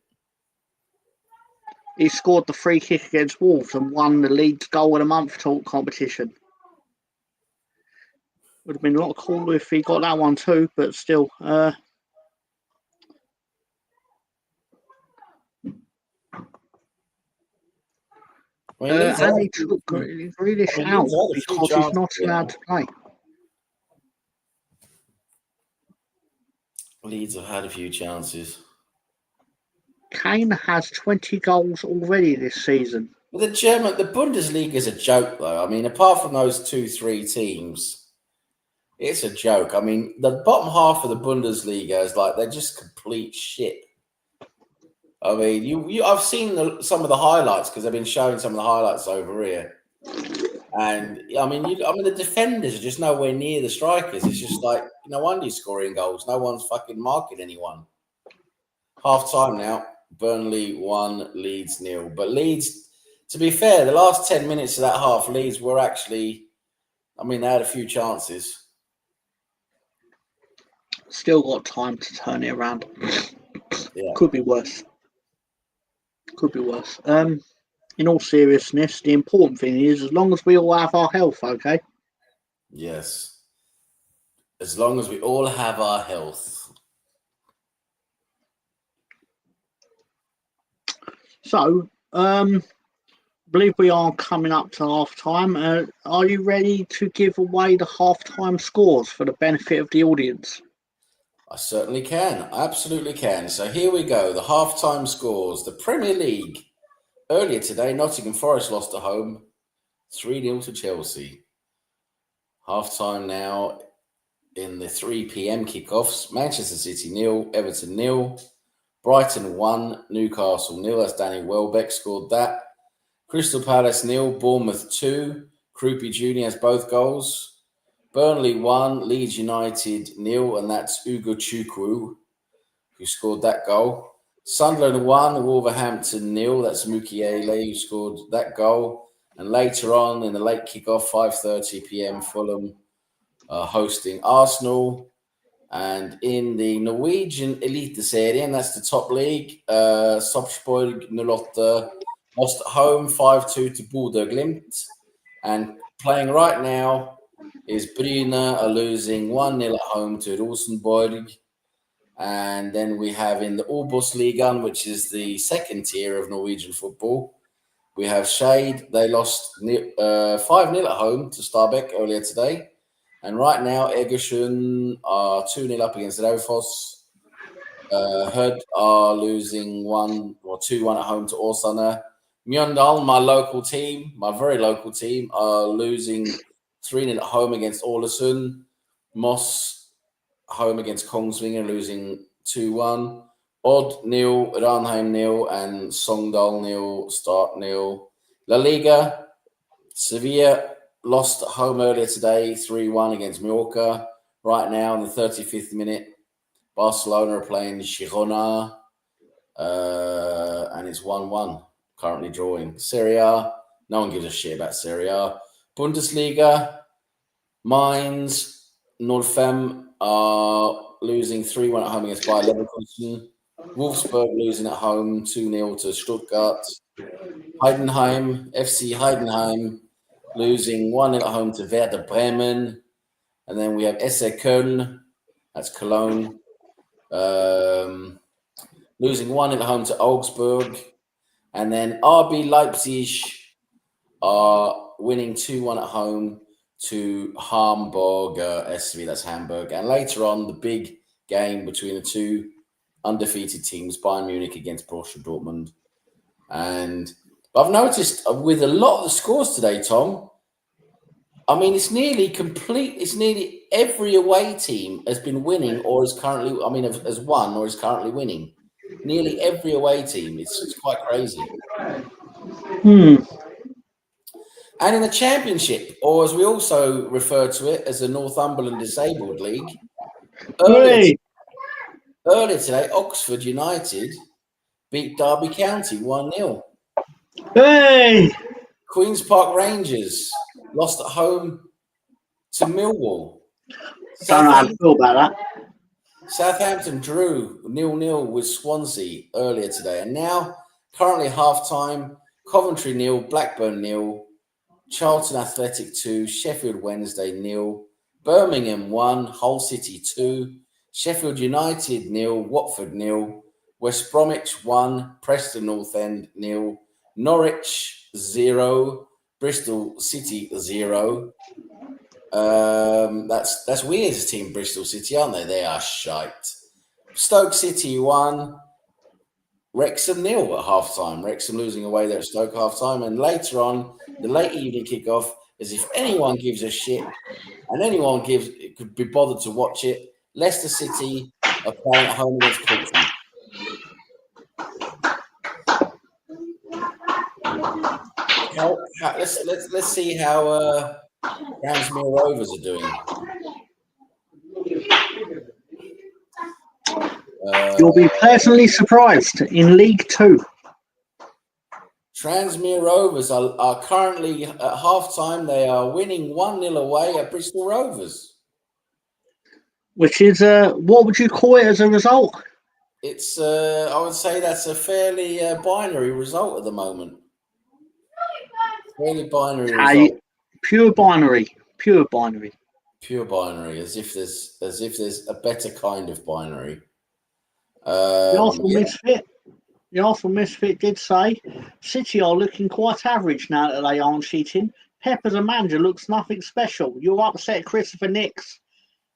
He scored the free kick against Wolves and won the Leeds Goal of the Month talk competition. Would have been a lot cooler if he got that one too, but still. And he took Grealish out because he's not allowed to play. Leeds have had a few chances. Kane has 20 goals already this season. Well, the Bundesliga is a joke, though. I mean, apart from those 2-3 teams, it's a joke. I mean, the bottom half of the Bundesliga is like they're just complete shit. I mean, I've seen some of the highlights because they've been showing some of the highlights over here, and I mean, the defenders are just nowhere near the strikers. It's just like no wonder you're scoring goals. No one's fucking marking anyone. Half time now. Burnley 1, Leeds 0. But Leeds, to be fair, the last 10 minutes of that half, Leeds were actually, they had a few chances. Still got time to turn it around. Yeah. Could be worse. In all seriousness, the important thing is as long as we all have our health, okay? Yes. As long as we all have our health. So, believe we are coming up to half time. Are you ready to give away the half-time scores for the benefit of the audience? I certainly can. I absolutely can. So here we go. The half-time scores. The Premier League. Earlier today, Nottingham Forest lost at home 3-0 to Chelsea. Half-time now in the 3 p.m. kickoffs. Manchester City 0, Everton 0. Brighton 1, Newcastle 0. That's Danny Welbeck scored that. Crystal Palace 0, Bournemouth 2. Krupi Jr. has both goals. Burnley 1, Leeds United 0, and that's Ugo Chukwu who scored that goal. Sunderland 1, Wolverhampton 0. That's Mukiele who scored that goal. And later on in the late kickoff, 5:30 p.m., Fulham hosting Arsenal. And in the Norwegian Eliteserien, and that's the top league, Sarpsborg 08 lost at home 5-2 to Bodø/Glimt. And playing right now is Bryne are losing 1-0 at home to Rosenborg. And then we have in the Obos-ligaen, which is the second tier of Norwegian football, we have Skeid. They lost 5-0 at home to Stabæk earlier today. And right now, Egersund are 2-0 up against Raufoss. Hødd are losing 2-1 at home to Åsane. Mjøndalen, my very local team, are losing 3-0 at home against Ålesund. Moss home against Kongsvinger, losing 2-1. Odd 0, Ranheim 0, and Sogndal 0, Start 0. La Liga, Sevilla lost at home earlier today, 3-1 against Mallorca. Right now, in the 35th minute, Barcelona are playing Girona, and it's 1-1, currently drawing. Serie A, no one gives a shit about Serie A. Bundesliga, Mainz, 05 are losing 3-1 at home against Bayer Leverkusen. Wolfsburg losing at home 2-0 to Stuttgart. Heidenheim, FC Heidenheim, losing 1-0 at home to Werder Bremen. And then we have SC Köln, that's Cologne, losing 1-0 at home to Augsburg. And then RB Leipzig are winning 2-1 at home to Hamburger SV, that's Hamburg. And later on, the big game between the two undefeated teams, Bayern Munich against Borussia Dortmund. And I've noticed with a lot of the scores today, Tom, I mean, it's nearly complete. It's nearly every away team has been winning or is currently, has won or is currently winning. Nearly every away team. It's quite crazy. And in the Championship, or as we also refer to it as the Northumberland Disabled League, earlier today, Oxford United beat Derby County 1-0. Hey! Queen's Park Rangers lost at home to Millwall. Don't know how to feel about that. Southampton drew 0-0 with Swansea earlier today. And now, currently half-time, Coventry 0, Blackburn 0, Charlton Athletic 2, Sheffield Wednesday 0, Birmingham 1, Hull City 2, Sheffield United 0, Watford 0, West Bromwich 1, Preston North End 0, Norwich 0, Bristol City 0. That's weird as team Bristol City, aren't they? They are shite. Stoke City 1, Wrexham 0 at half-time. Wrexham losing away there at Stoke half-time. And later on, the late evening kickoff, as if anyone gives a shit and anyone could be bothered to watch it, Leicester City are playing at home against Portsmouth. Let's see how Transmere Rovers are doing. You'll be pleasantly surprised in League Two. Transmere Rovers are currently at half-time. They are winning 1-0 away at Bristol Rovers. Which is, what would you call it as a result? It's, I would say that's a fairly binary result at the moment. Fairly binary result. Pure binary, as if there's a better kind of binary. The Arsenal Misfit did say City are looking quite average now that they aren't cheating. Pep as a manager looks nothing special. You're upset Christopher Nicks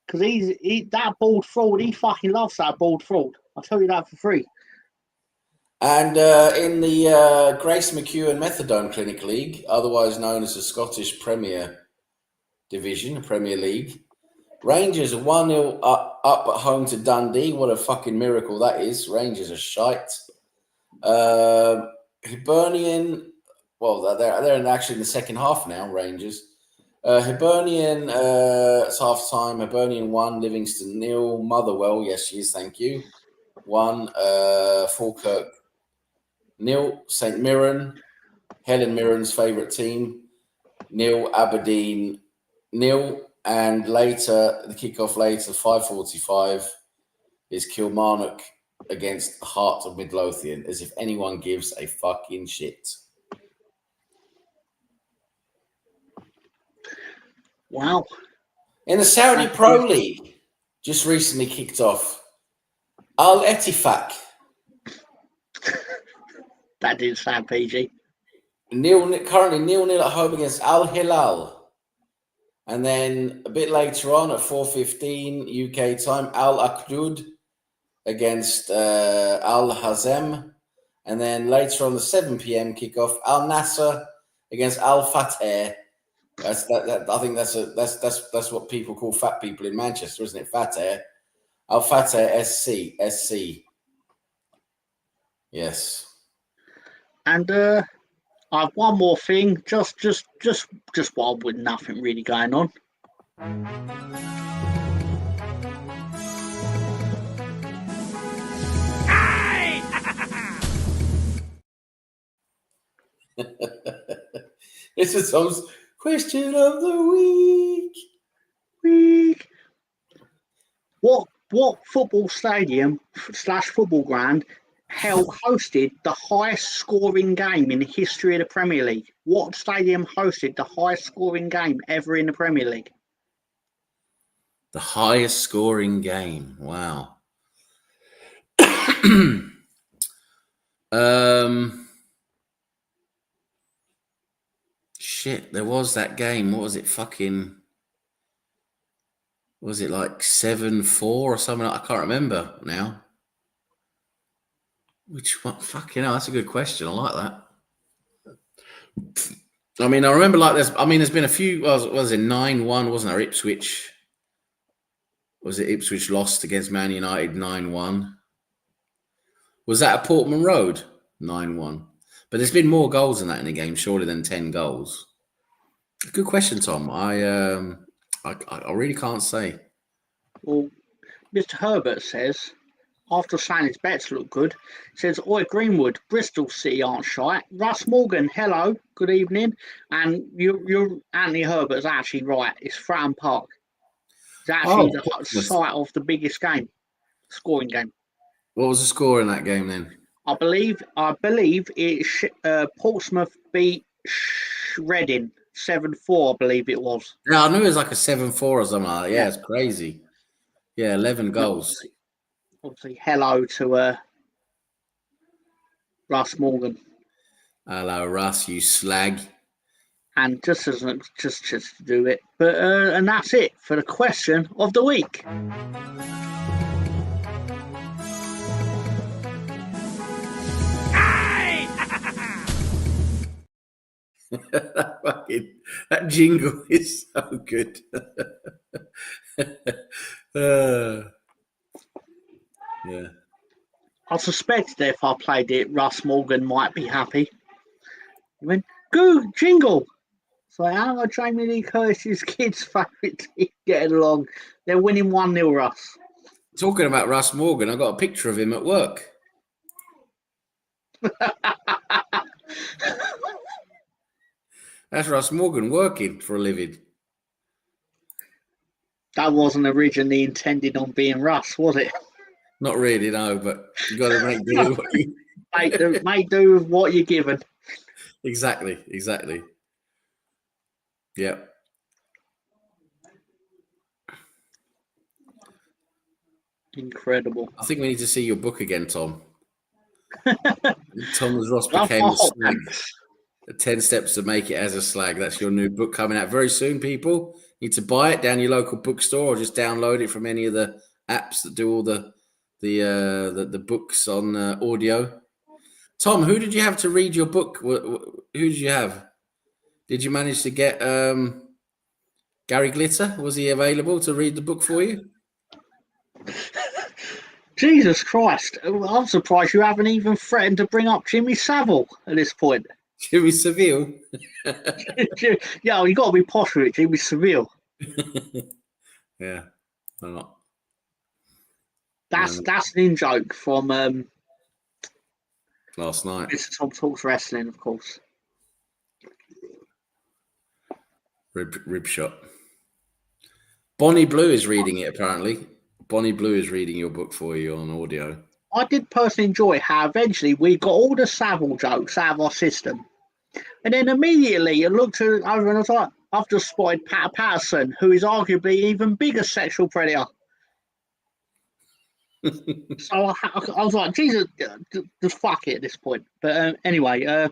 because he that bald fraud. He fucking loves that bald fraud. I'll tell you that for free. And in the Grace McEwen Methadone Clinic League, otherwise known as the Scottish Premier Division, Premier League, Rangers are 1-0 up at home to Dundee. What a fucking miracle that is. Rangers are shite. Hibernian, well, they're actually in the second half now, Rangers. Hibernian, it's half-time. Hibernian 1, Livingston 0. Motherwell, yes, she is, thank you. 1, Falkirk 0. St Mirren, Helen Mirren's favourite team, 0. Aberdeen 0. And later, the kickoff later, 5:45, is Kilmarnock against Heart of Midlothian, as if anyone gives a fucking shit. Wow. In the Saudi Pro League, just recently kicked off, Al Ettifaq. That didn't sound PG. Currently 0-0 at home against Al Hilal. And then a bit later on at 4:15 UK time, Al Aqdoud against Al Hazem. And then later on the 7 p.m. kickoff, Al Nasser against Al Fateh. I think that's what people call fat people in Manchester, isn't it? Fateh. Al Fateh SC. Yes. And I have one more thing, just while with nothing really going on. This is Tom's question of the week. What football stadium / football ground hosted the highest scoring game in the history of the Premier League? What stadium hosted the highest scoring game ever in the Premier League? The highest scoring game. Wow. Shit, there was that game. What was it? Was it like 7-4 or something? I can't remember now. Which one? Fucking hell, that's a good question. I like that. I mean, I remember like there's been a few. Was it 9-1? Wasn't there? Ipswich. Was it Ipswich lost against Man United 9-1? Was that at Portman Road 9-1? But there's been more goals than that in the game, surely, than 10 goals. Good question, Tom. I really can't say. Well, Mr. Herbert says, after saying his bets look good, says, Oi, Greenwood, Bristol City aren't shy. Russ Morgan, hello, good evening. And you're Anthony Herbert's actually right. It's Fratton Park. It's actually the site of the biggest game, scoring game. What was the score in that game then? I believe it's Portsmouth beat Reading 7-4. I believe it was. Yeah, I knew it was like a 7-4 or something like that. Yeah, it's crazy. Yeah, 11 goals. Obviously, hello to Russ Morgan. Hello, Russ, you slag. And just to do it, but and that's it for the question of the week. That jingle is so good. Yeah. I suspect that if I played it, Russ Morgan might be happy. He went, go, jingle. So how are Jamie Lee Curtis's kids' favourite team getting along? They're winning 1-0, Russ. Talking about Russ Morgan, I got a picture of him at work. That's Russ Morgan working for a living. That wasn't originally intended on being Russ, was it? Not really, no, but you got to make do. Make do with what you're given. Exactly. Yeah. Incredible. I think we need to see your book again, Tom. Thomas Ross became a slag. 10 Steps to Make It as a Slag. That's your new book coming out very soon, people. You need to buy it down your local bookstore or just download it from any of the apps that do all the books on audio. Tom, who did you have to read your book? Who did you have? Did you manage to get Gary Glitter? Was he available to read the book for you? Jesus Christ. I'm surprised you haven't even threatened to bring up Jimmy Savile at this point. Jimmy Savile? Yeah, you got to be posh with it, Jimmy Savile. Yeah, why not? That's an in-joke from last night. Mr. Tom Talks Wrestling, of course. Rib shot. Bonnie Blue is reading it, apparently. Bonnie Blue is reading your book for you on audio. I did personally enjoy how eventually we got all the Savile jokes out of our system. And then immediately it looked over and I was like, I've just spotted Pat Patterson, who is arguably even bigger sexual predator. So I was like, Jesus, just fuck it at this point. But anyway,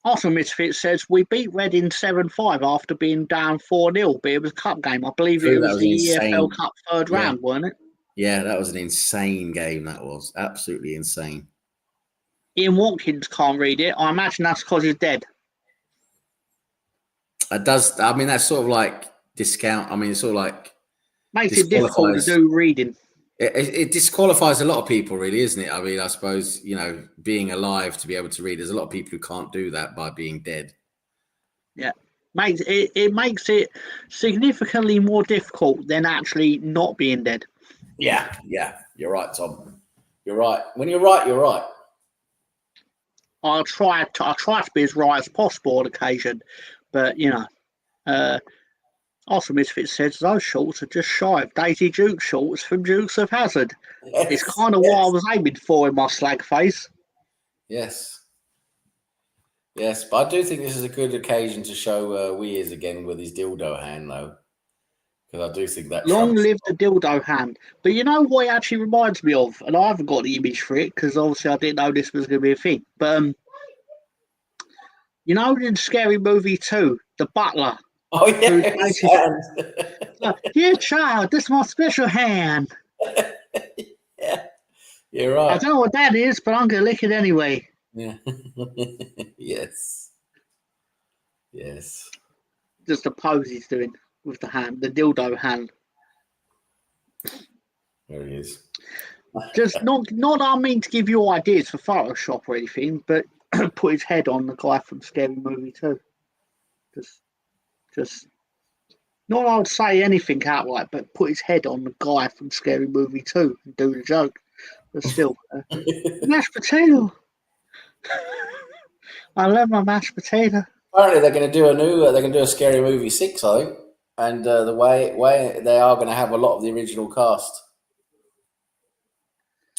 Arsenal Misfit says, we beat Reading 7-5 after being down 4-0, but it was a cup game. I believe it was the EFL Cup third round, wasn't it? Yeah, that was an insane game. That was absolutely insane. Ian Watkins can't read it. I imagine that's because he's dead. It does. I mean, that's sort of like discount. I mean, it's sort of like makes it difficult to do reading. It disqualifies a lot of people, really, isn't it? I mean, I suppose, being alive to be able to read, there's a lot of people who can't do that by being dead. Yeah. It makes it significantly more difficult than actually not being dead. Yeah. You're right, Tom. You're right. When you're right, you're right. I try to be as right as possible on occasion, but Also, Misfit says those shorts are just shy of Daisy Duke shorts from Dukes of Hazzard. It's kind of what I was aiming for in my slag face. Yes. Yes, but I do think this is a good occasion to show Weers again with his dildo hand, though. Because I do think that Long trumps. live the dildo hand. But you know what it actually reminds me of? And I haven't got the image for it because obviously I didn't know this was going to be a thing. But, you know, in Scary Movie 2, the butler. Oh, yeah. Here, child, this is my special hand. Yeah, you're right. I don't know what that is, but I'm going to lick it anyway. Yeah. Yes. Yes. Just the pose he's doing with the hand, the dildo hand. There he is. Just not I mean to give you ideas for Photoshop or anything, but put his head on the guy from Scary Movie 2. Just not I would say anything outright, but put his head on the guy from Scary Movie 2 and do the joke. But still, mashed potato. I love my mashed potato. Apparently, they're going to do they're going to do a Scary Movie 6, I think, and the way they are going to have a lot of the original cast.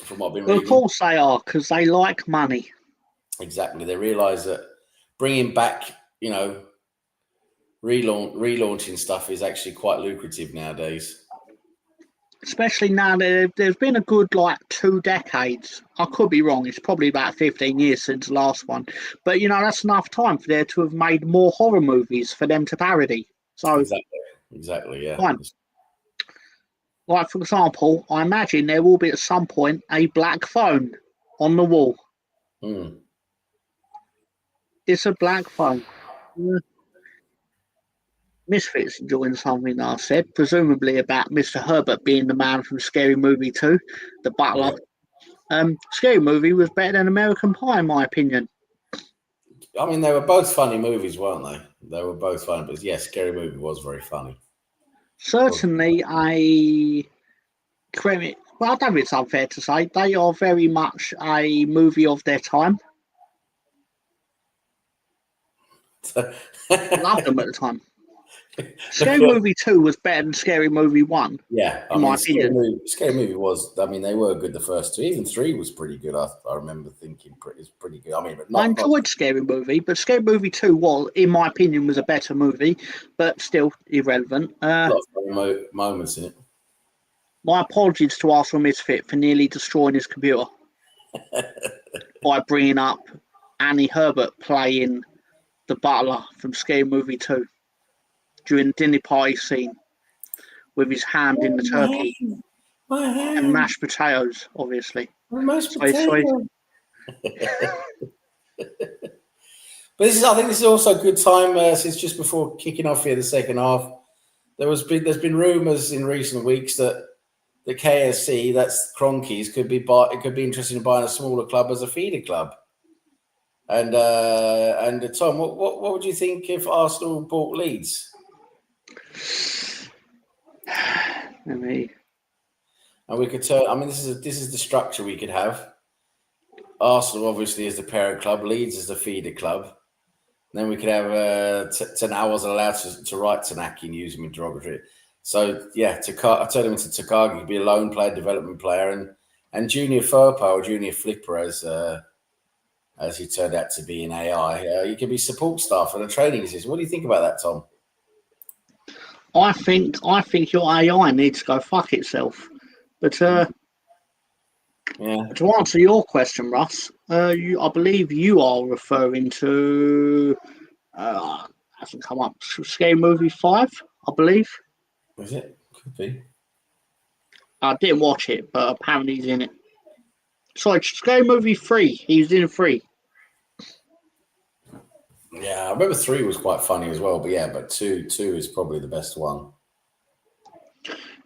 From what I've been reading. Of course they are, because they like money. Exactly, they realise that bringing back, relaunching stuff is actually quite lucrative nowadays. Especially now there's been a good 2 decades. I could be wrong. It's probably about 15 years since the last one. But, that's enough time for there to have made more horror movies for them to parody. So Exactly, yeah. Fine. For example, I imagine there will be at some point a black phone on the wall. Mm. It's a black phone. Misfits enjoying something I said, presumably about Mr. Herbert being the man from Scary Movie 2, the butler. Yeah. Scary Movie was better than American Pie, in my opinion. I mean, they were both funny movies, weren't they? They were both funny, but yes, Scary Movie was very funny. Certainly, I don't think it's unfair to say they are very much a movie of their time. Loved them at the time. Scary Movie 2 was better than Scary Movie 1. Yeah, in my opinion. Scary Movie was. I mean, they were good. The first 2, even 3 was pretty good. I remember thinking it's pretty good. I mean, but I enjoyed Scary Movie, but Scary Movie 2 was, in my opinion, was a better movie, but still irrelevant. A lot of funny moments in it. My apologies to Arsenal Misfit for nearly destroying his computer by bringing up Annie Herbert playing the butler from Scary Movie 2 during the dinner party scene with his hand in the turkey and mashed potatoes, obviously. Mashed potatoes. But I think this is also a good time since just before kicking off here the second half. There's been rumours in recent weeks that the KSC, that's Cronkies, could be interested in buying a smaller club as a feeder club. And Tom, what would you think if Arsenal bought Leeds? And we could turn. I mean, this is the structure we could have. Arsenal obviously is the parent club. Leeds is the feeder club. Then we could have I wasn't allowed to write Tanaki and use him in derogatory. So yeah, I turned him into Takagi to be a lone player, development player, and Junior Furpo or Junior Flipper as he turned out to be in AI. You could be support staff and a training assistant. What do you think about that, Tom? I think your AI needs to go fuck itself. But to answer your question, Russ, I believe you are referring to hasn't come up. Scary Movie 5, I believe. Is it? Could be. I didn't watch it, but apparently he's in it. Sorry, Scary Movie 3. He was in 3. Yeah, I remember 3 was quite funny as well, but 2 is probably the best one.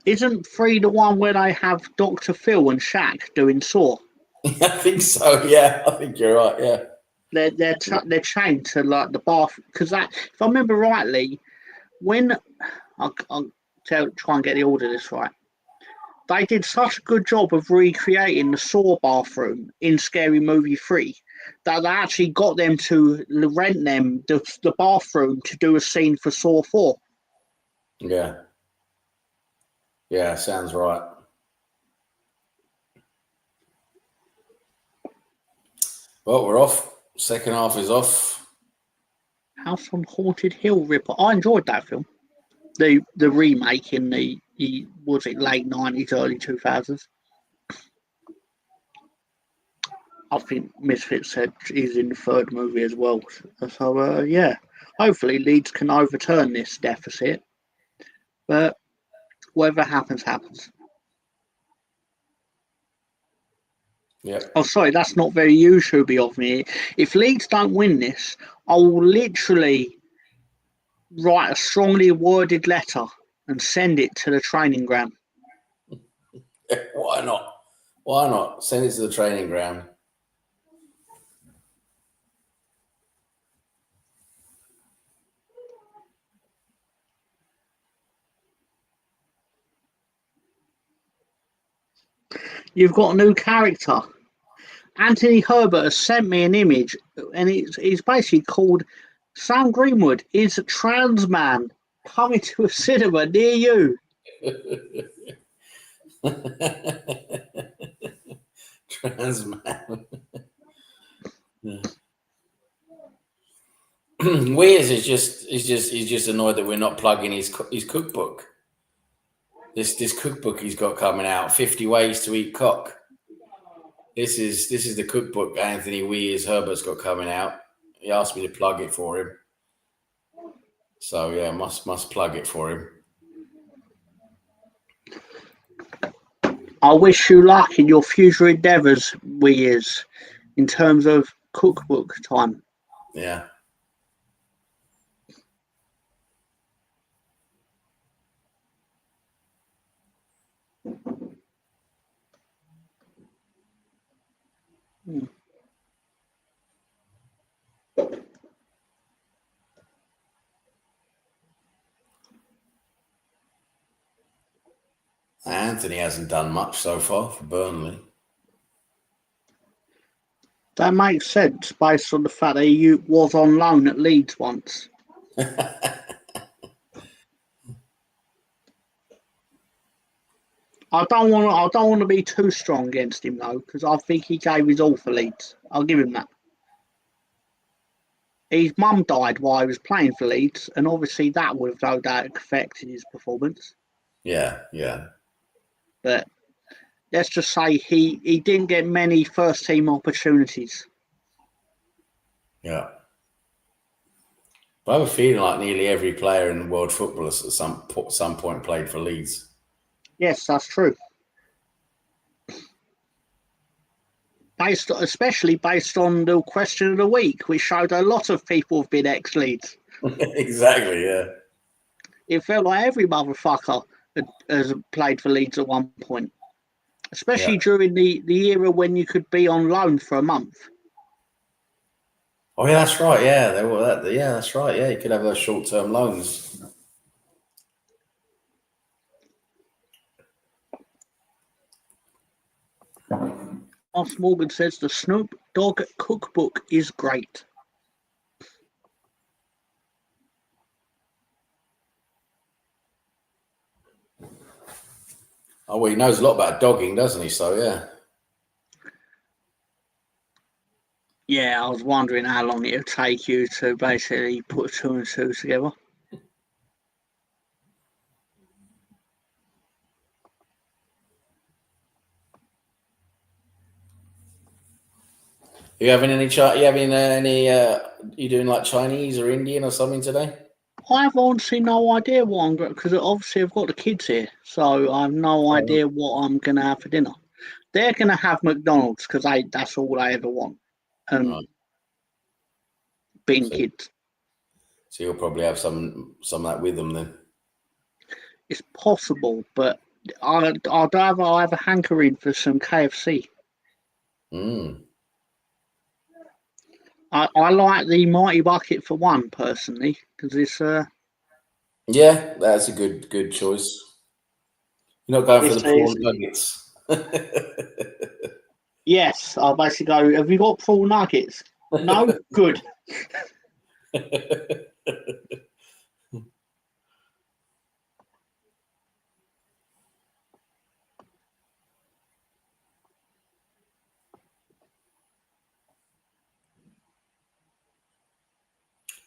Isn't 3 the one where they have Dr. Phil and Shaq doing Saw? I think so. Yeah, I think you're right. Yeah, they're chained to the bath because if I remember rightly, when I'll try and get the order of this right, they did such a good job of recreating the Saw bathroom in Scary Movie 3 that they actually got them to rent them the bathroom to do a scene for Saw 4. Yeah. Yeah, sounds right. Well, we're off. Second half is off. House on Haunted Hill Ripper. I enjoyed that film. The remake in the was it late 90s, early 2000s. I think Misfit said is in the third movie as well. So yeah, hopefully Leeds can overturn this deficit. But whatever happens, happens. Yeah. Oh, sorry, that's not very YouTube of me. If Leeds don't win this, I will literally write a strongly worded letter and send it to the training ground. Why not? Why not? Send it to the training ground. You've got a new character. Anthony Herbert has sent me an image, and it's basically called Sam Greenwood is a trans man coming to a cinema near you. Trans man. Weirs is just annoyed that we're not plugging his cookbook. This cookbook he's got coming out, 50 Ways to Eat Cock. This is the cookbook Anthony Weirs Herbert's got coming out. He asked me to plug it for him. So yeah, must plug it for him. I wish you luck in your future endeavours, Weirs, in terms of cookbook time. Yeah. Anthony hasn't done much so far for Burnley. That makes sense based on the fact that he was on loan at Leeds once. I don't want to be too strong against him though, because I think he gave his all for Leeds. I'll give him that. His mum died while he was playing for Leeds, and obviously that would have no doubt affected his performance. Yeah, yeah. But let's just say he didn't get many first team opportunities. Yeah. But I have a feeling like nearly every player in world football has at some point played for Leeds. Yes, that's true. Especially based on the question of the week, which showed a lot of people have been ex-Leeds. Exactly, yeah. It felt like every motherfucker has played for Leeds at one point, especially during the era when you could be on loan for a month. Oh yeah, that's right. Yeah, yeah, that's right. Yeah, you could have those short-term loans. Ross Morgan says the Snoop Dogg cookbook is great. Oh, well, he knows a lot about dogging, doesn't he? So, yeah. Yeah, I was wondering how long it would take you to basically put two and two together. You having any? You doing like Chinese or Indian or something today? I have honestly no idea what I'm going, because obviously I've got the kids here, so I have no idea what I'm going to have for dinner. They're going to have McDonald's because that's all they ever want. Being kids. So you'll probably have some of that with them then. It's possible, but I'd rather have a hankering for some KFC. I like the Mighty Bucket for one personally because it's yeah, that's a good choice. You're not going for the prawn nuggets. Yes, I'll basically go. Have you got prawn nuggets? No, good.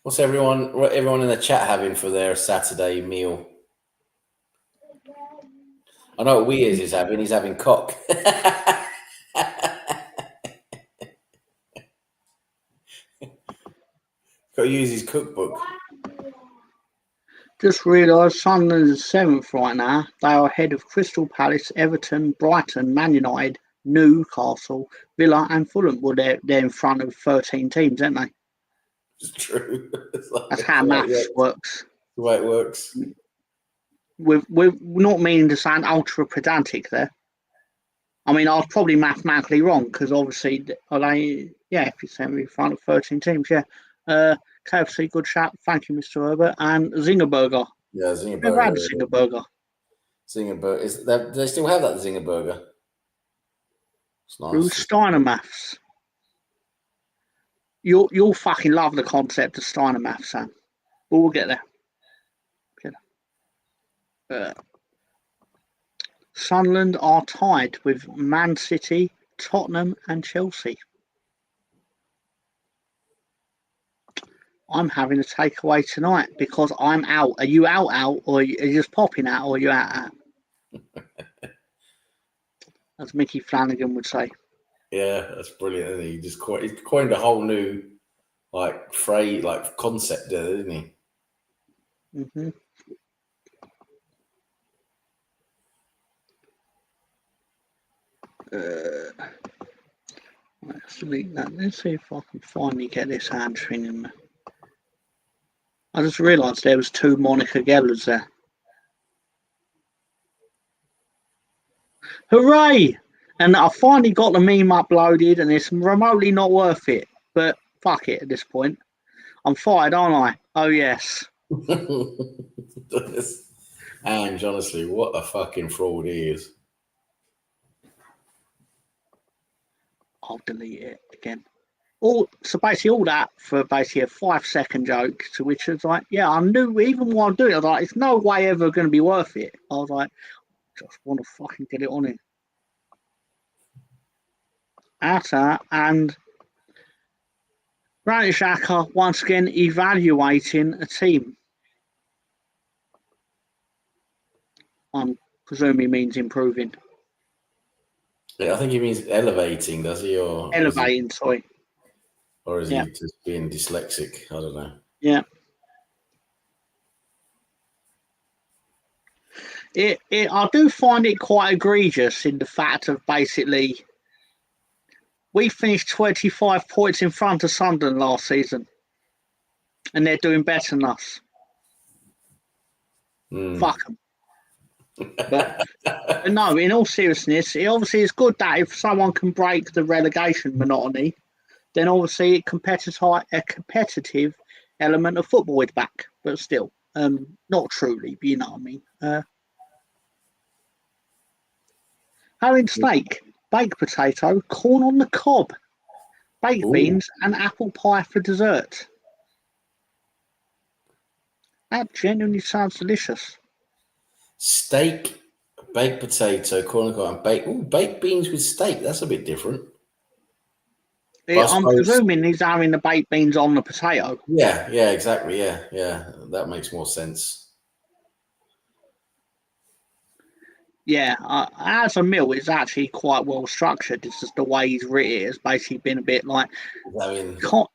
What's everyone in the chat having for their Saturday meal? I know what Weers is having. He's having cock. Got to use his cookbook. Just realised Sunderland's 7th right now. They are ahead of Crystal Palace, Everton, Brighton, Man United, Newcastle, Villa and Fulham. Well, they're in front of 13 teams, aren't they? It's true. That's how maths works. The way it works. We're not meaning to sound ultra pedantic there. I mean, I was probably mathematically wrong because obviously, if you send me in front of 13 teams, yeah. KFC, good shout. Thank you, Mr. Herbert. And Zinger Burger. Yeah, Zinger Never Burger. had a Zinger Burger. Zinger Burger. Do they still have that Zinger Burger? It's nice. Through Steiner Maths. You'll fucking love the concept of Steiner Maths, Sam. But we'll get there. Sunderland are tied with Man City, Tottenham and Chelsea. I'm having a takeaway tonight because I'm out. Are you out, or are you just popping out, or are you out? As Mickey Flanagan would say. Yeah, that's brilliant, isn't he? He's coined a whole new phrase, concept there, isn't he? Mm-hmm. Let's delete that. Let's see if I can finally get this hamstring in there. I just realised there was 2 Monica Gellers there. Hooray! And I finally got the meme uploaded and it's remotely not worth it. But fuck it at this point. I'm fired, aren't I? Oh, yes. And honestly, what a fucking fraud he is. I'll delete it again. So basically all that for basically a 5-second joke, to which it's like, yeah, I knew even while doing it, I was like, it's no way ever going to be worth it. I was like, just want to fucking get it on it. Atta and Granit Xhaka once again evaluating a team. I'm presuming he means improving. Yeah, I think he means elevating, does he? Or elevating, sorry. Or is he just being dyslexic? I don't know. Yeah. I do find it quite egregious in the fact of basically we finished 25 points in front of Sunderland last season and they're doing better than us. Fuck them. But no, in all seriousness, it obviously is good that if someone can break the relegation monotony, then obviously a competitive element of football is back. But still, not truly, but you know what I mean. Having steak, baked potato, corn on the cob, baked beans, and apple pie for dessert. That genuinely sounds delicious. Steak, baked potato, corn on the cob, and baked beans with steak. That's a bit different. I'm presuming he's having the baked beans on the potato. Yeah, exactly. Yeah. That makes more sense. Yeah, as a meal, it's actually quite well structured. It's just the way he's written it has basically been a bit like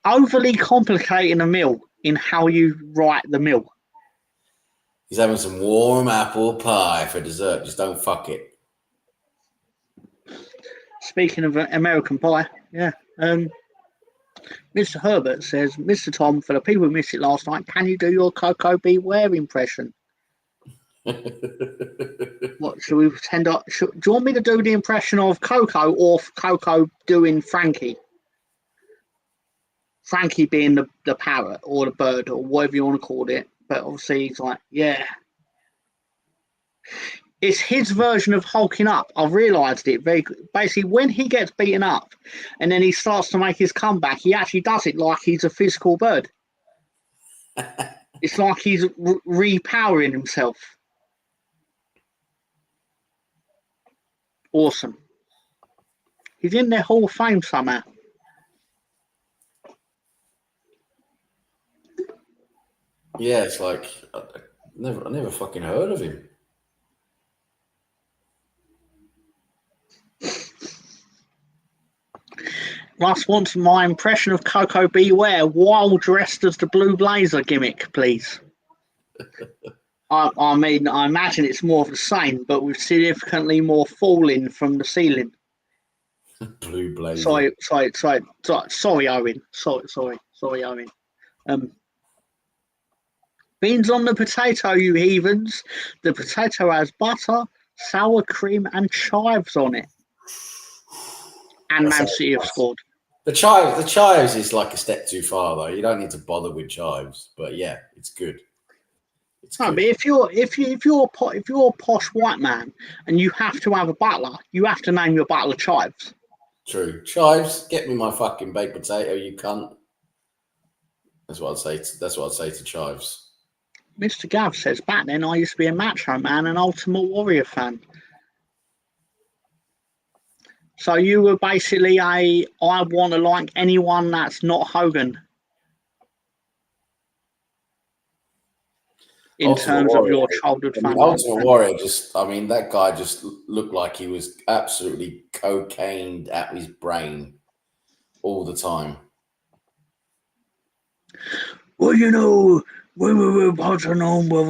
overly complicating a meal in how you write the meal. He's having some warm apple pie for dessert. Just don't fuck it. Speaking of American pie, yeah. Mr. Herbert says, Mr. Tom, for the people who missed it last night, can you do your Coco Beware impression? What should we pretend? Do you want me to do the impression of Coco or Coco doing Frankie? Frankie being the parrot or the bird or whatever you want to call it. But obviously he's like, yeah. It's his version of hulking up. I've realised it very basically when he gets beaten up and then he starts to make his comeback, he actually does it like he's a physical bird. It's like he's repowering himself. Awesome. He's in their Hall of Fame somehow. Yeah, it's like I never fucking heard of him. Russ wants my impression of Coco Beware while dressed as the Blue Blazer gimmick, please. I mean, I imagine it's more of the same, but with significantly more falling from the ceiling. Blue Blazer. Sorry, Owen. Sorry, Owen. Beans on the potato, you heathens. The potato has butter, sour cream, and chives on it. And Man City have scored. The chives is like a step too far though. You don't need to bother with chives, but yeah, it's good. It's No, good. but if you're a posh white man and you have to have a butler, you have to name your butler Chives. True. Chives, get me my fucking baked potato, you cunt. That's what I'd say. That's what I'd say to Chives. Mr. Gav says, back then I used to be a Macho Man and Ultimate Warrior fan. So you were basically I want to like anyone that's not Hogan. In Ultimate terms Warrior, of your childhood I mean, fan. Ultimate Warrior, that guy just looked like he was absolutely cocained at his brain all the time. Well, you know, we're watching on. Well,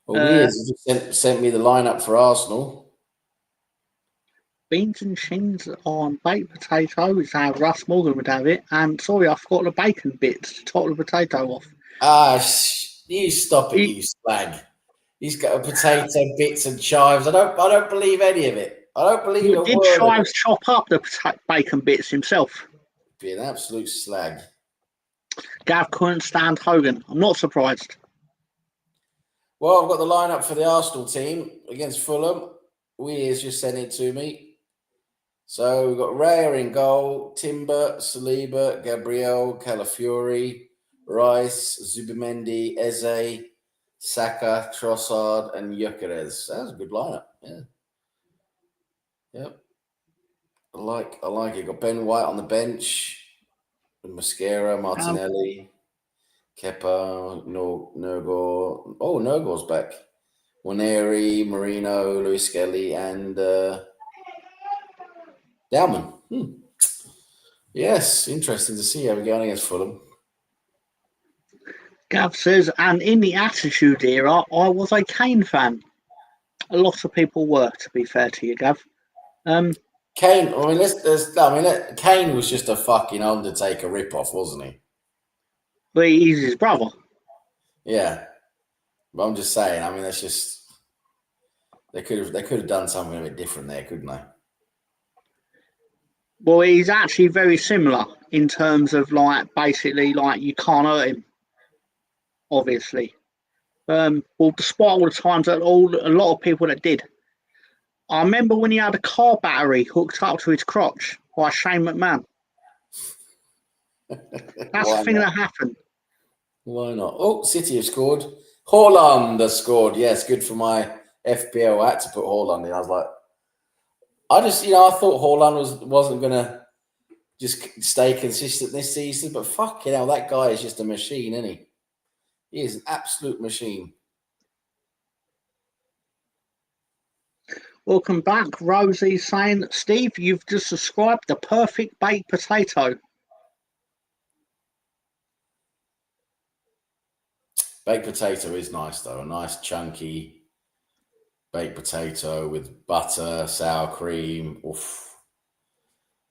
weird. You just sent me the lineup for Arsenal. Beans and shins on baked potato is how Russ Morgan would have it. And sorry, I forgot the bacon bits to top the potato off. You stop it, you slag. He's got a potato bits and chives. I don't believe any of it. I don't believe a Did word Chives of it. chop up the bacon bits himself? Be an absolute slag. Gav couldn't stand Hogan. I'm not surprised. Well, I've got the lineup for the Arsenal team against Fulham. Weir's just sent it to me. So we've got Raya in goal, Timber, Saliba, Gabriel, Calafiori, Rice, Zubimendi, Eze, Saka, Trossard, and Gyökeres. That's a good lineup. Yeah. Yep. I like it. Got Ben White on the bench, Mascara, Martinelli, Kepa, Nergor. Oh, Nergor's back. Waneri, Marino, Luis Skelly, and Dowman. Yes, interesting to see how we're going against Fulham. Gav says, and in the Attitude Era, I was a Kane fan. A lot of people were, to be fair to you, Gav. Kane, Kane was just a fucking Undertaker ripoff, wasn't he? But he's his brother. Yeah. But I'm just saying, I mean, that's just they could have done something a bit different there, couldn't they? Well, he's actually very similar in terms of basically you can't hurt him. Obviously. Well, despite all the times that a lot of people that did. I remember when he had a car battery hooked up to his crotch by Shane McMahon. That's the thing that happened. Why not? Oh, City have scored. Haaland has scored. Yes, good for my FPL. I had to put Haaland in. I was like, I thought Haaland wasn't going to just stay consistent this season, but fucking hell, that guy is just a machine, isn't he? He is an absolute machine. Welcome back, Rosie saying, Steve, you've just described the perfect baked potato. Baked potato is nice, though. A nice chunky baked potato with butter, sour cream. Oof.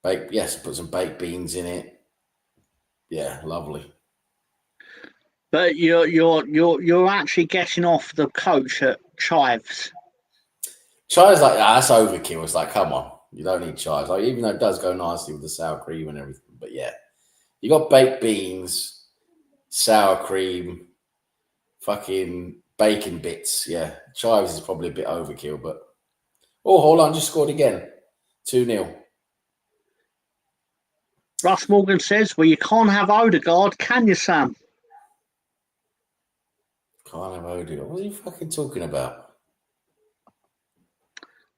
Put some baked beans in it. Yeah, lovely. But you're actually getting off the coach at Chives. Chives that's overkill. It's like, come on, you don't need chives. Even though it does go nicely with the sour cream and everything. But yeah, you got baked beans, sour cream, fucking bacon bits. Yeah, chives is probably a bit overkill, but hold on, just scored again. 2-0. Russ Morgan says, well, you can't have Odegaard, can you, Sam? Can't have Odegaard. What are you fucking talking about?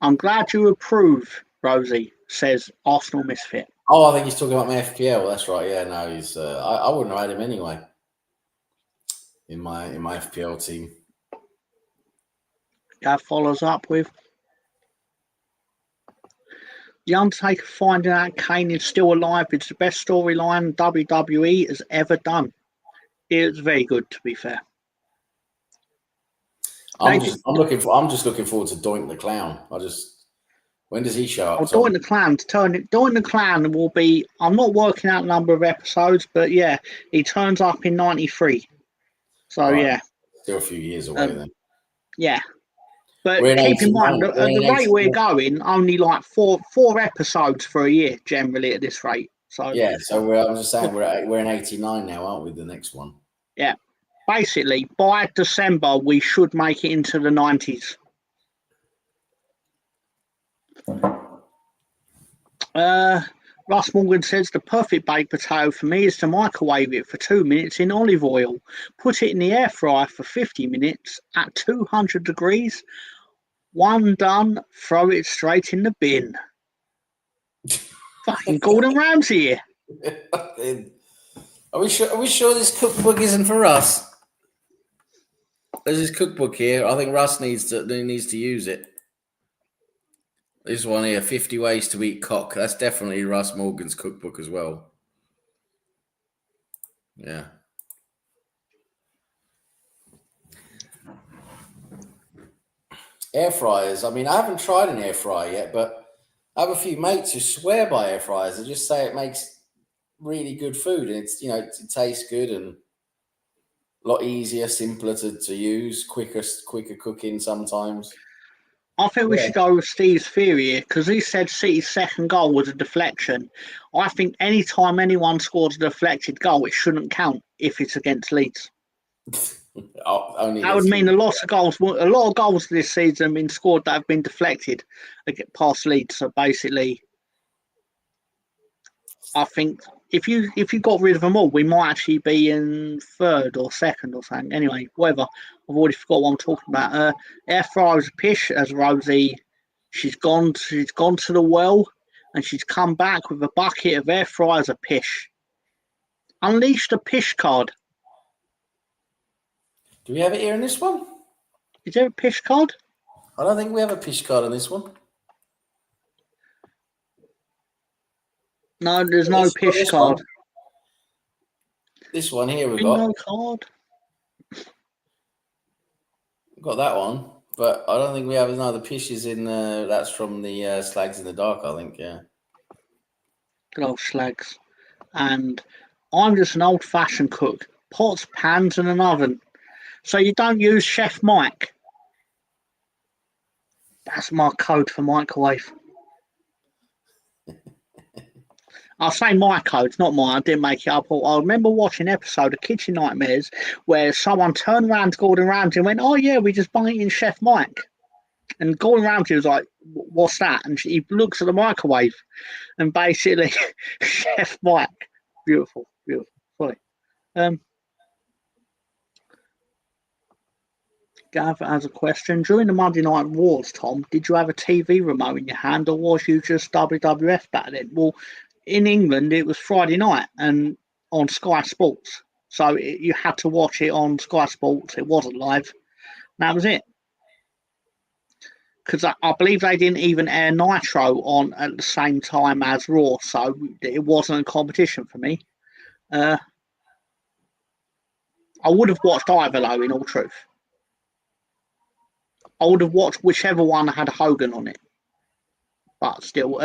I'm glad you approve, Rosie. says Arsenal misfit. Oh, I think he's talking about my FPL. That's right. Yeah, no, he's. I wouldn't have had him anyway. In my FPL team. Gav follows up with The Undertaker finding out Kane is still alive. It's the best storyline WWE has ever done. It's very good, to be fair. I'm just looking forward to Doink the Clown. When does he show up? Doink the Clown will be. I'm not working out the number of episodes, but yeah, he turns up in '93. So Right. yeah, Still a few years away then. Yeah, but We're in keep in 89. mind, at We're in the rate 89. we're going, only like four episodes for a year generally at this rate. So yeah, so I'm just saying we're in '89 now, aren't we? The next one. Yeah, basically by December we should make it into the '90s. Russ Morgan says the perfect baked potato for me is to microwave it for 2 minutes in olive oil, put it in the air fryer for 50 minutes at 200 degrees. One done, throw it straight in the bin. Fucking Gordon Ramsay here. Are we sure this cookbook isn't for us? There's this cookbook here. I think Russ needs to use it. This one here, 50 Ways to Eat Cock. That's definitely Russ Morgan's cookbook as well. Yeah. Air fryers. I mean, I haven't tried an air fryer yet, but I have a few mates who swear by air fryers. They just say it makes really good food, and it's it tastes good and a lot easier, simpler to use, quicker cooking sometimes. I think we should go with Steve's theory here because he said City's second goal was a deflection. I think any time anyone scores a deflected goal, it shouldn't count if it's against Leeds. That would mean a lot of goals this season have been scored that have been deflected past Leeds. So basically, I think if you got rid of them all, we might actually be in third or second or something. Anyway, whatever. I've already forgot what I'm talking about. Air fryer is a pish, as Rosie. She's gone to the well, and she's come back with a bucket of air fryers a pish. Unleash the pish card. Do we have it here in this one? Is there a pish card? I don't think we have a pish card on this one. No, there's no pish card. One. This one here we've got. Card. We've got that one, but I don't think we have another pishes in. That's from the Slags in the Dark, I think. Yeah. Good old Slags. And I'm just an old-fashioned cook. Pots, pans, and an oven. So you don't use Chef Mike. That's my code for microwave. I'll say my code, not mine. I didn't make it up. I remember watching an episode of Kitchen Nightmares where someone turned around to Gordon Ramsay and went, "Oh yeah, we just bung it in Chef Mike." And Gordon Ramsay was like, "What's that?" And he looks at the microwave, and basically, Chef Mike. Beautiful. Funny. Gav has a question. During the Monday Night Wars, Tom, did you have a TV remote in your hand, or was you just WWF back then? Well, in England, it was Friday night and on Sky Sports. So you had to watch it on Sky Sports. It wasn't live. That was it. Because I believe they didn't even air Nitro on at the same time as Raw. So it wasn't a competition for me. I would have watched either, though, in all truth. I would have watched whichever one had Hogan on it. But still,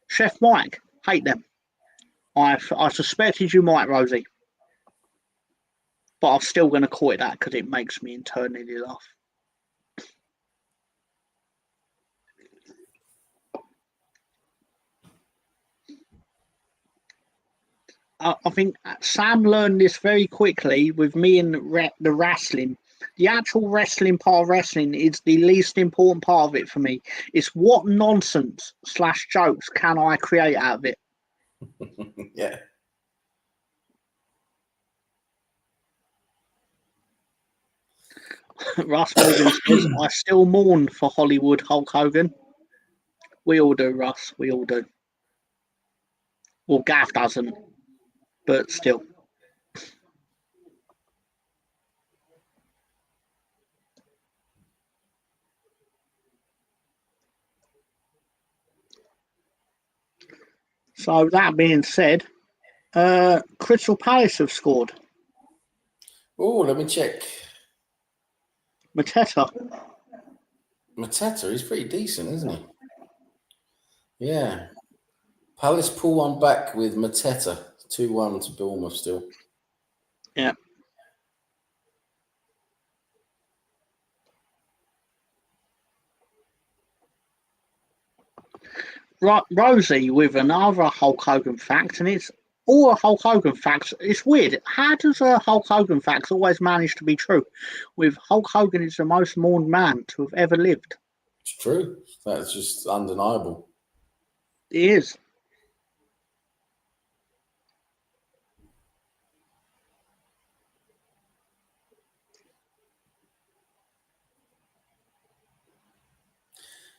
Chef Mike, hate them. I suspected you might, Rosie. But I'm still going to call it that because it makes me internally laugh. I think Sam learned this very quickly with me and the wrestling. The actual wrestling part of wrestling is the least important part of it for me. It's what nonsense / jokes can I create out of it. Yeah. Russ Morgan says, I still mourn for Hollywood Hulk Hogan. We all do, Russ. We all do. Well, Gav doesn't, but still. So that being said, Crystal Palace have scored. Oh, let me check. Mateta. Mateta, he's pretty decent, isn't he? Yeah. Palace pull one back with Mateta. 2-1 to Bournemouth still. Yeah. Rosie with another Hulk Hogan fact, and it's all a Hulk Hogan facts. It's weird. How does a Hulk Hogan facts always manage to be true? With Hulk Hogan is the most mourned man to have ever lived. It's true. That's just undeniable. It is.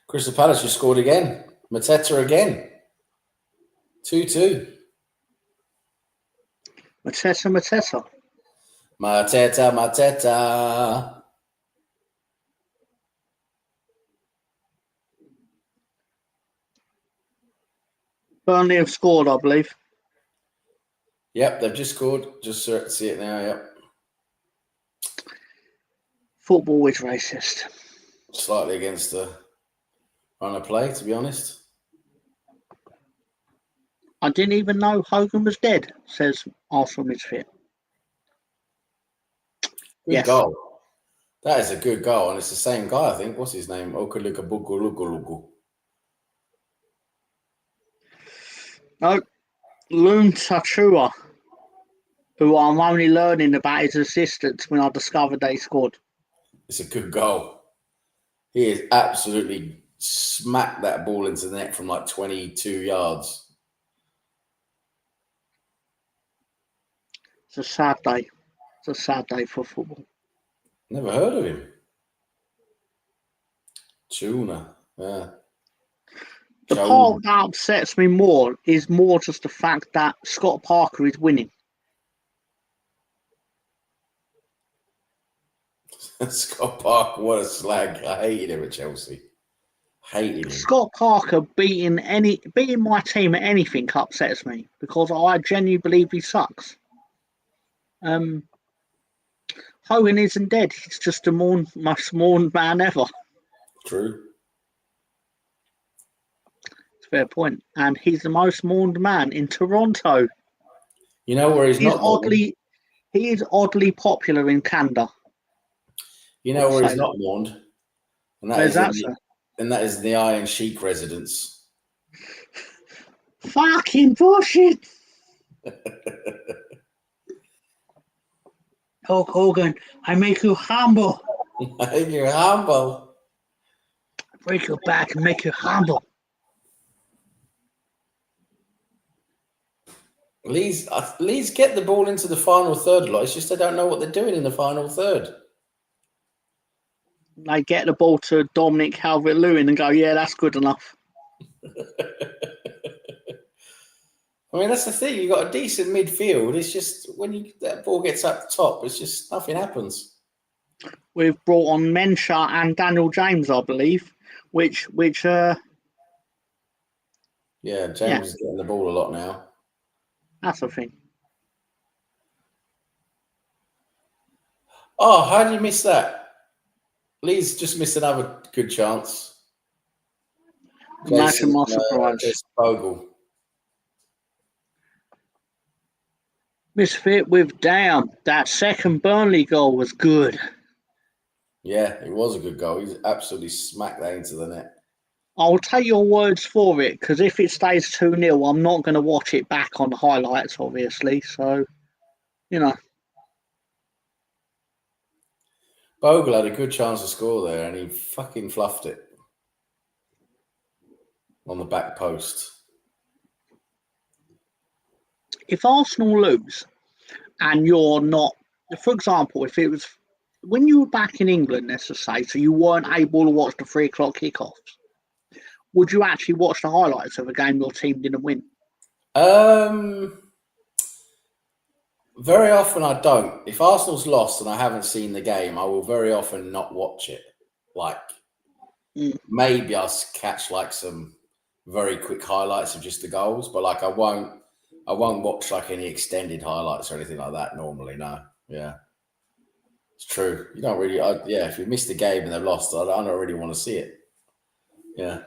Crystal Palace just scored again. Mateta again. 2-2. Mateta. Mateta. Burnley have scored, I believe. Yep, they've just scored. Just see it now, yep. Football is racist. Slightly against the run of play, to be honest. I didn't even know Hogan was dead, says Arsenal Misfit. Good goal. That is a good goal, and it's the same guy, I think. What's his name? Okalukabukuluku. No, Loon Tachua, who I'm only learning about his assistance when I discovered they scored. It's a good goal. He has absolutely smacked that ball into the net from like 22 yards. It's a sad day. It's a sad day for football. Never heard of him. Tuna, yeah. The part that upsets me more is more just the fact that Scott Parker is winning. Scott Parker, what a slag. I hated him at Chelsea. Hated him. Scott Parker beating my team at anything upsets me because I genuinely believe he sucks. Hogan isn't dead. He's just the most mourned man ever. True. It's a fair point. And he's the most mourned man in Toronto. You know where he's not mourned? He is oddly popular in Canada. You know where he's not mourned? And that is the Iron Sheik residence. Fucking bullshit. Hulk Hogan, I make you humble. I make you humble. Break your back and make you humble. Leeds get the ball into the final third. It's just they don't know what they're doing in the final third. They get the ball to Dominic Calvert-Lewin and go, yeah, that's good enough. I mean, that's the thing. You've got a decent midfield. It's just when that ball gets up the top, it's just nothing happens. We've brought on Mensah and Daniel James, I believe, which yeah, James is getting the ball a lot now. That's the thing. Oh, how did you miss that? Leeds just missed another good chance. Imagine my surprise. Bogle. Misfit with down. That second Burnley goal was good. Yeah, it was a good goal. He absolutely smacked that into the net. I'll take your words for it, because if it stays 2-0, I'm not going to watch it back on the highlights, obviously. So, you know. Bogle had a good chance to score there, and he fucking fluffed it on the back post. If Arsenal lose and you're not, for example, if it was when you were back in England, let's just say, so you weren't able to watch the 3 o'clock kickoffs, would you actually watch the highlights of a game your team didn't win? Very often I don't. If Arsenal's lost and I haven't seen the game, I will very often not watch it. Like maybe I'll catch like some very quick highlights of just the goals, but like I won't watch like any extended highlights or anything like that normally. No, yeah, it's true. You don't really, if you miss the game and they've lost, I don't really want to see it. Yeah.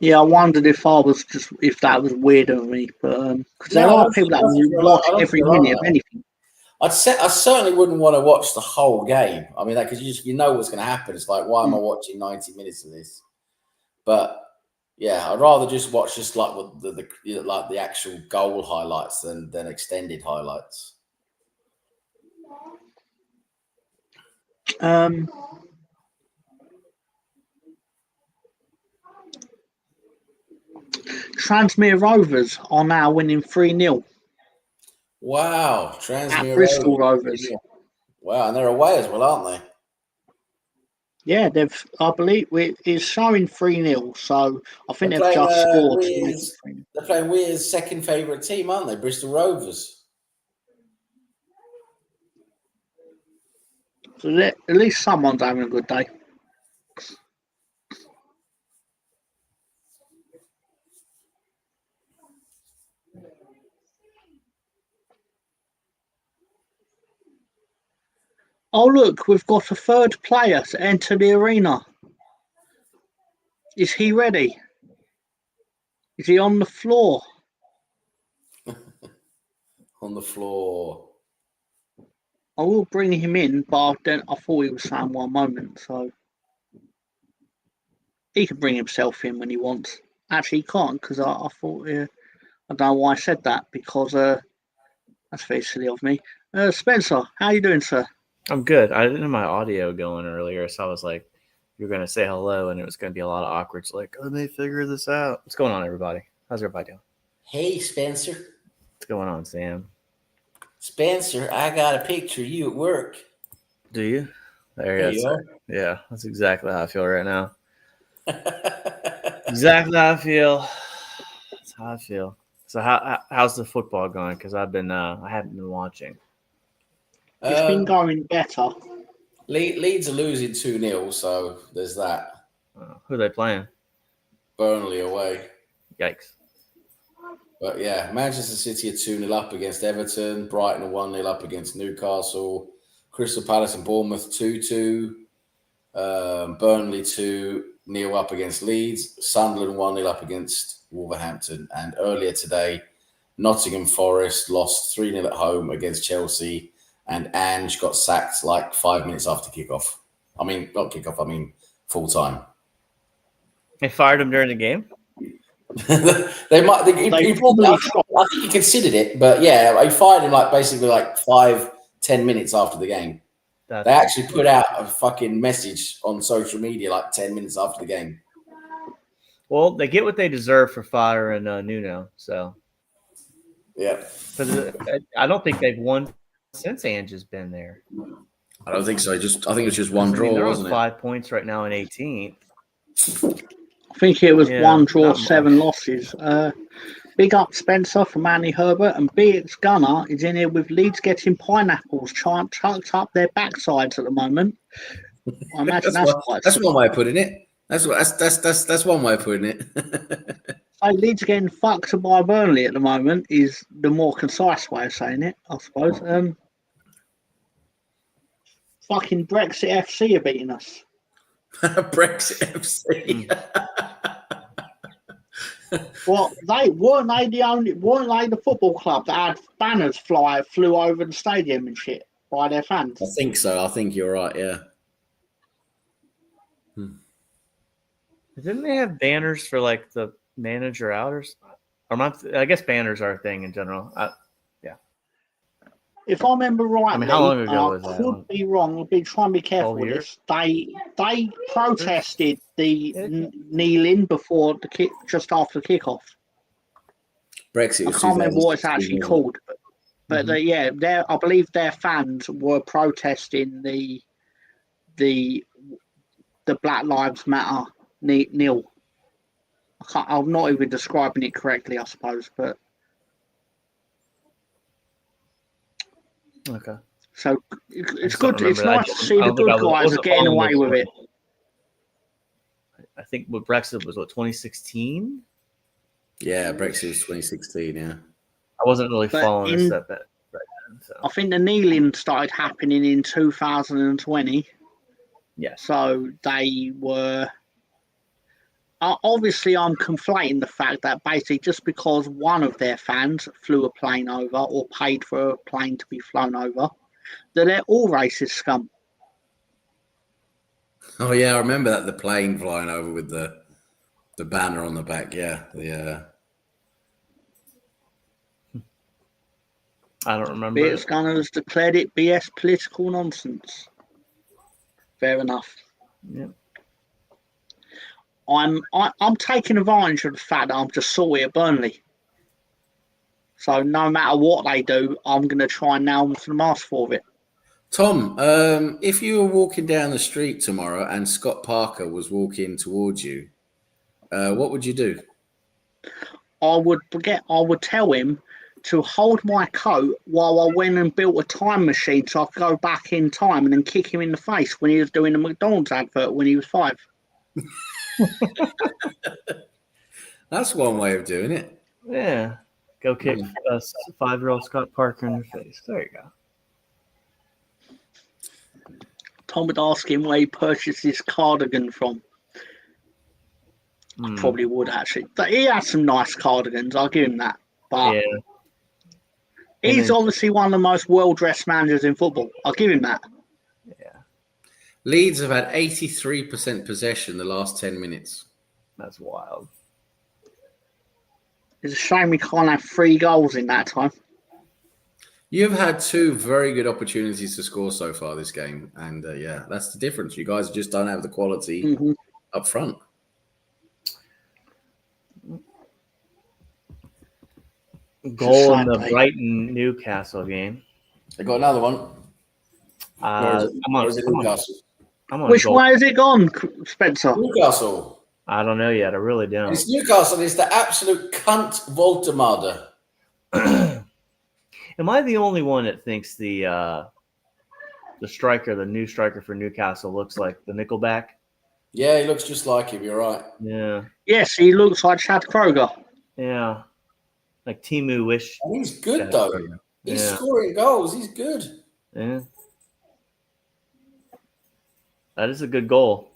Yeah, I wondered if that was weird of me, but because there are people that watch every minute of anything. I certainly wouldn't want to watch the whole game. I mean, because you know what's going to happen. It's like, why am I watching 90 minutes of this? But yeah, I'd rather just watch like the actual goal highlights than extended highlights. Transmere Rovers are now winning 3-0. Wow, Transmere Bristol Rovers. Wow, and they're away as well, aren't they? Yeah, I believe it's showing 3-0, so I think they've just scored. They're playing Weir's second favourite team, aren't they? Bristol Rovers. So at least someone's having a good day. Oh, look, we've got a third player to enter the arena. Is he ready? Is he on the floor? On the floor. I will bring him in, but I thought he was saying one moment, so he can bring himself in when he wants. Actually, he can't, because I thought, I don't know why I said that, because that's very silly of me. Spencer, how are you doing, sir? I'm good. I didn't have my audio going earlier, so I was like, you're going to say hello, and it was going to be a lot of awkward. So like, let me figure this out. What's going on, everybody? How's everybody doing? Hey, Spencer. What's going on, Sam? Spencer, I got a picture of you at work. Do you? There you are. Yeah, that's exactly how I feel right now. Exactly how I feel. That's how I feel. So how's the football going? Because I haven't been watching. It's been going better. Leeds are losing 2-0, so there's that. Who are they playing? Burnley away. Yikes. But yeah, Manchester City are 2-0 up against Everton. Brighton are 1-0 up against Newcastle. Crystal Palace and Bournemouth 2-2. Burnley 2-0 up against Leeds. Sunderland 1-0 up against Wolverhampton. And earlier today, Nottingham Forest lost 3-0 at home against Chelsea. And Ange got sacked like 5 minutes after kickoff. I mean, not kickoff, I mean full time. They fired him during the game? He probably, I think he considered it, but yeah, I fired him like basically like 5-10 minutes after the game. They actually put out a fucking message on social media like 10 minutes after the game. Well, they get what they deserve for firing Nuno, so yeah. Because I don't think they've won since Ange has been there. I don't think so. I think it's just one draw, they're wasn't on 5 points right now in 18th. I think it was 1 draw, 7 losses. Big up Spencer from Annie Herbert, and BX Gunner is in here with Leeds getting pineapples chucked up their backsides at the moment. I imagine that's one way of putting it. That's one way of putting it. So Leeds getting fucked by Burnley at the moment is the more concise way of saying it, I suppose. Fucking Brexit FC are beating us. Brexit FC. Well, weren't they the football club that had banners flew over the stadium and shit by their fans? I think so. I think you're right. Yeah. Didn't they have banners for like the manager out or I guess banners are a thing in general. Yeah. If I remember rightly, I mean, how long ago was that? Could be wrong. I'll be trying to be careful with this. They protested the kneeling before the kick, just after the kickoff. Brexit. I can't remember what it's actually called, but I believe their fans were protesting the Black Lives Matter kneel. I'm not even describing it correctly, I suppose. But Okay. so it's just don't good. It's remember that. nice to see I the don't think good I guys are wasn't getting following away this with one. it. I think what Brexit was, 2016? Yeah, Brexit was 2016. Yeah. I wasn't really But following this stuff right then. So, I think the kneeling started happening in 2020. yes. So they were. Obviously, I'm conflating the fact that basically just because one of their fans flew a plane over or paid for a plane to be flown over, that they're all racist scum. Oh yeah, I remember that, the plane flying over with the banner on the back. Yeah, I don't remember. Beers Gunners declared it BS political nonsense. Fair enough. Yeah. I'm taking advantage of the fact that I'm just salty at Burnley. So no matter what they do, I'm going to try and nail them to the mast for it. Tom, if you were walking down the street tomorrow and Scott Parker was walking towards you, what would you do? I would tell him to hold my coat while I went and built a time machine so I could go back in time and then kick him in the face when he was doing the McDonald's advert when he was 5. That's one way of doing it. Yeah. Go kick a 5-year-old Scott Parker in the face. There you go. Tom would ask him where he purchased his cardigan from. I probably would actually. But he has some nice cardigans, I'll give him that. But Yeah. he's obviously one of the most well-dressed managers in football. I'll give him that. Yeah. Leeds have had 83% possession the last 10 minutes. That's wild. It's a shame we can't have 3 goals in that time. You've had 2 very good opportunities to score so far this game. And yeah, that's the difference. You guys just don't have the quality up front. Goal in the Brighton Newcastle game. They got another one. Newcastle? Which way has it gone, Spencer? Newcastle. I don't know yet. I really don't. It's Newcastle. It's the absolute cunt Voltemada. Am I the only one that thinks the striker, the new striker for Newcastle, looks like the Nickelback? Yeah, he looks just like him. You're right. Yeah. Yes, he looks like Chad Kroger. Yeah. Like Timu wish. And he's good, though. Kroger. He's scoring goals. He's good. Yeah. That is a good goal.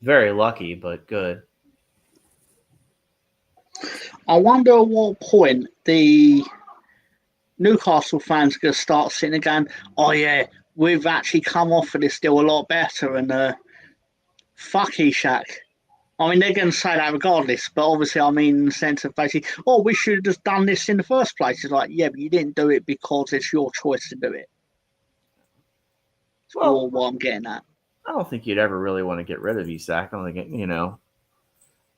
Very lucky, but good. I wonder at what point the Newcastle fans are going to start sitting again. Oh yeah, we've actually come off of this deal a lot better, and fuck Ishak. I mean, they're going to say that regardless, but obviously, I mean, in the sense of basically, oh, we should have just done this in the first place. It's like, yeah, but you didn't do it because it's your choice to do it. Well, or what I'm getting at. I don't think you'd ever really want to get rid of Isak. I don't think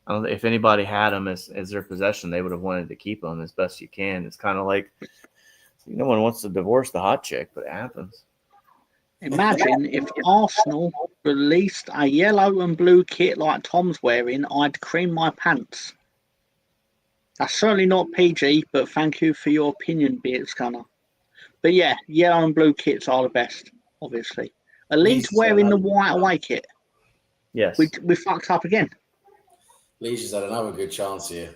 I don't. If anybody had him as their possession, they would have wanted to keep him as best you can. It's kind of like no one wants to divorce the hot chick, but it happens. Imagine if Arsenal released a yellow and blue kit like Tom's wearing, I'd cream my pants. That's certainly not PG, but thank you for your opinion, Beard Gunner. But yeah, yellow and blue kits are the best, obviously. At least wearing the white away kit. Yes. We fucked up again. Leeds has had another good chance here.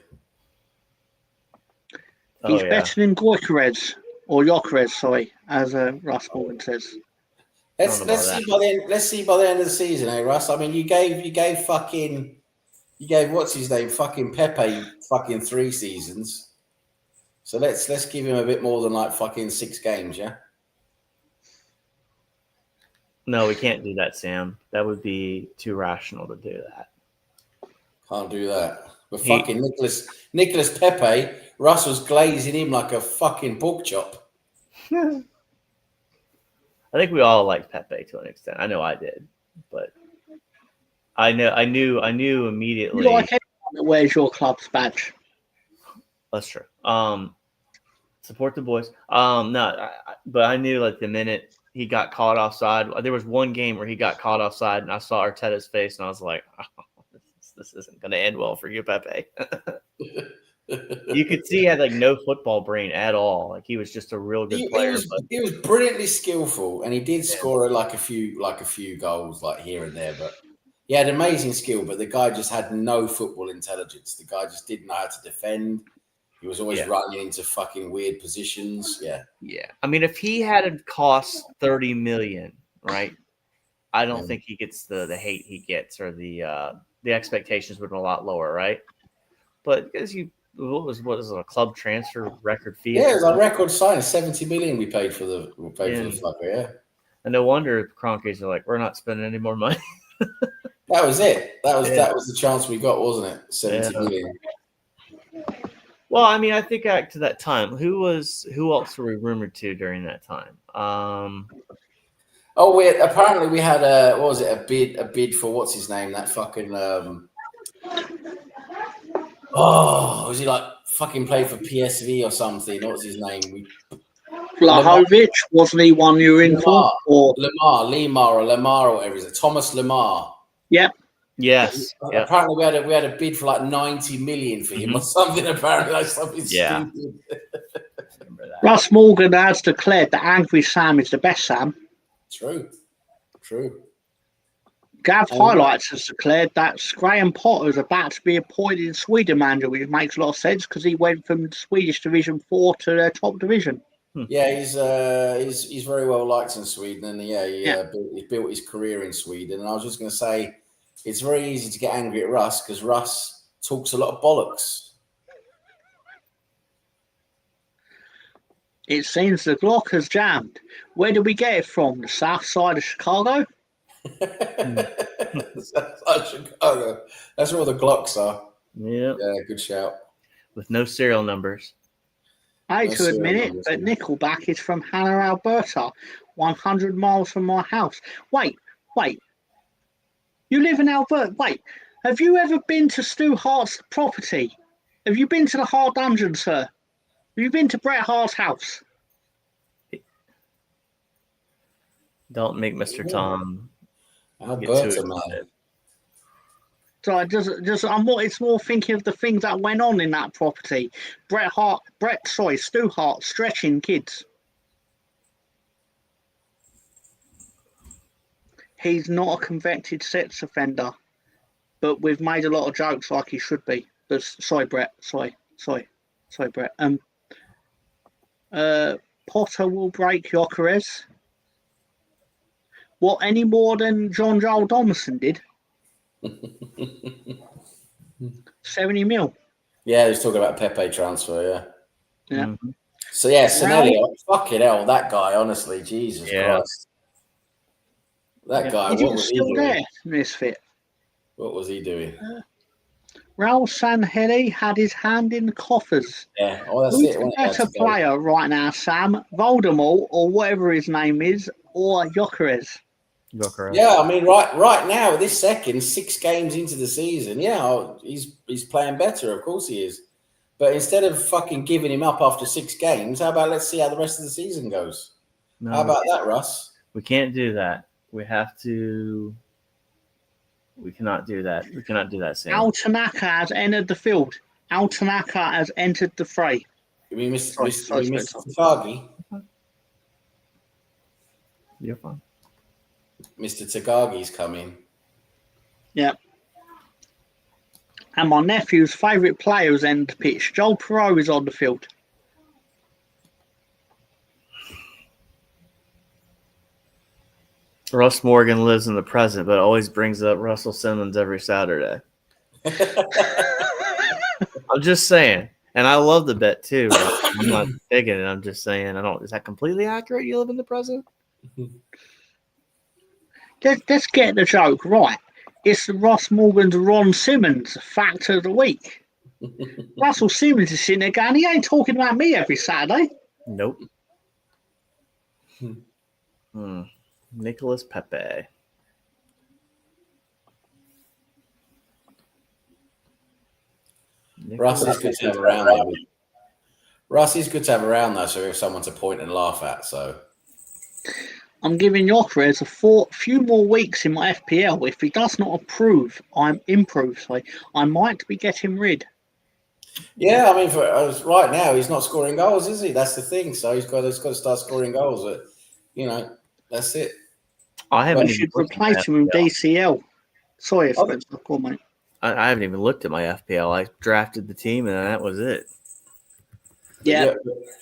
He's better than Gyökeres, or Gyökeres, sorry, as Russ Morgan says. Let's see by the end of the season, Russ? I mean, you gave what's his name, fucking Pepe, fucking 3 seasons. So let's give him a bit more than like fucking 6 games, yeah. No, we can't do that, Sam. That would be too rational to do that. Can't do that. But fucking Nicholas Pepe, Russ was glazing him like a fucking pork chop. I think we all liked Pepe to an extent. I know I did, but I knew immediately. You like anyone that wears your club's badge? That's true. Support the boys. But I knew like the minute he got caught offside. There was one game where he got caught offside, and I saw Arteta's face, and I was like, "Oh, this is this isn't going to end well for you, Pepe. You could see he had like no football brain at all. Like he was just a real good player. He was brilliantly skillful, and he did score like a few goals like here and there. But he had amazing skill, but the guy just had no football intelligence. The guy just didn't know how to defend. He was always running into fucking weird positions. Yeah. I mean, if he had cost $30 million, right? I don't think he gets the hate he gets, or the expectations would be a lot lower, right? But because what was it, a club transfer record fee? Yeah, it was a record sign. 70 million we paid for the fucker. Yeah. And no wonder Kroenkes are like, we're not spending any more money. That was it. That was the chance we got, wasn't it? 70 million. Well, I mean, I think back to that time. Who else were we rumored to during that time? Apparently we had a bid for what's his name? That fucking was he like fucking played for PSV or something? What was his name? Vlahovic, wasn't he one you were in for? Or Lemar or whatever is it? Thomas Lemar. Yep. Yes. Apparently we had a bid for like 90 million for him or something. Apparently, like something stupid. Russ Morgan has declared that Angry Sam is the best Sam. True. Gav Highlights has declared that Graham Potter is about to be appointed Sweden manager, which makes a lot of sense because he went from Swedish Division 4 to their top division. Yeah, he's very well liked in Sweden, and he built his career in Sweden. And I was just going to say, it's very easy to get angry at Russ because Russ talks a lot of bollocks. It seems the Glock has jammed. Where did we get it from? The south side of Chicago? South side of Chicago. That's where all the Glocks are. Yeah. Yeah, good shout. With no serial numbers. I hate to admit it, but Nickelback is from Hannah, Alberta, 100 miles from my house. Wait. You live in Alberta? Wait, have you ever been to Stu Hart's property? Have you been to the Hart Dungeon, sir? Have you been to Bret Hart's house? Don't make Mr. Tom Alberta, man. So it's more thinking of the things that went on in that property. Stu Hart stretching kids. He's not a convicted sex offender, but we've made a lot of jokes like he should be. But sorry, Brett. Sorry, Brett. Potter will break Gyökeres. What, any more than John Joel Thomason did? 70 mil. Yeah, he was talking about Pepe transfer, yeah. Mm-hmm. So, Sanelli, fucking hell, that guy, honestly, Jesus Christ. That guy, what was he doing? There, misfit. What was he doing? Raul Sanheli had his hand in the coffers. Yeah, that's Who's the better player right now, Sam? Voldemort, or whatever his name is, or Gyökeres? Yeah, I mean, right now, this second, 6 games into the season, he's playing better. Of course he is. But instead of fucking giving him up after 6 games, how about let's see how the rest of the season goes? No, how about that, Russ? We can't do that. We cannot do that. We cannot do that, Sam. Al Tanaka has entered the field. Al Tanaka has entered the fray. You mean Mr. Takagi? You're fine. Mr. Tagagi's coming. Yeah. And my nephew's favourite player has entered the pitch. Joel Perot is on the field. Russ Morgan lives in the present, but always brings up Russell Simmons every Saturday. I'm just saying. And I love the bet too. I'm not digging it. I'm just saying, is that completely accurate? You live in the present? Let's get the joke right. It's Ross Morgan's Ron Simmons factor of the week. Russell Simmons is sitting there going, he ain't talking about me every Saturday. Nope. Nicholas Pepe. Russ is good to have around though. Russ is good to have around though, so we have someone to point and laugh at. So I'm giving Jokeres a few more weeks in my FPL. If he does not improve, I might be getting rid. Yeah, I mean, for right now, he's not scoring goals, is he? That's the thing. So he's got to start scoring goals. But, that's it. I haven't You even should looked at my replace him with FPL. DCL. Sorry if that's not cool, mate. I haven't even looked at my FPL. I drafted the team, and that was it. Yeah.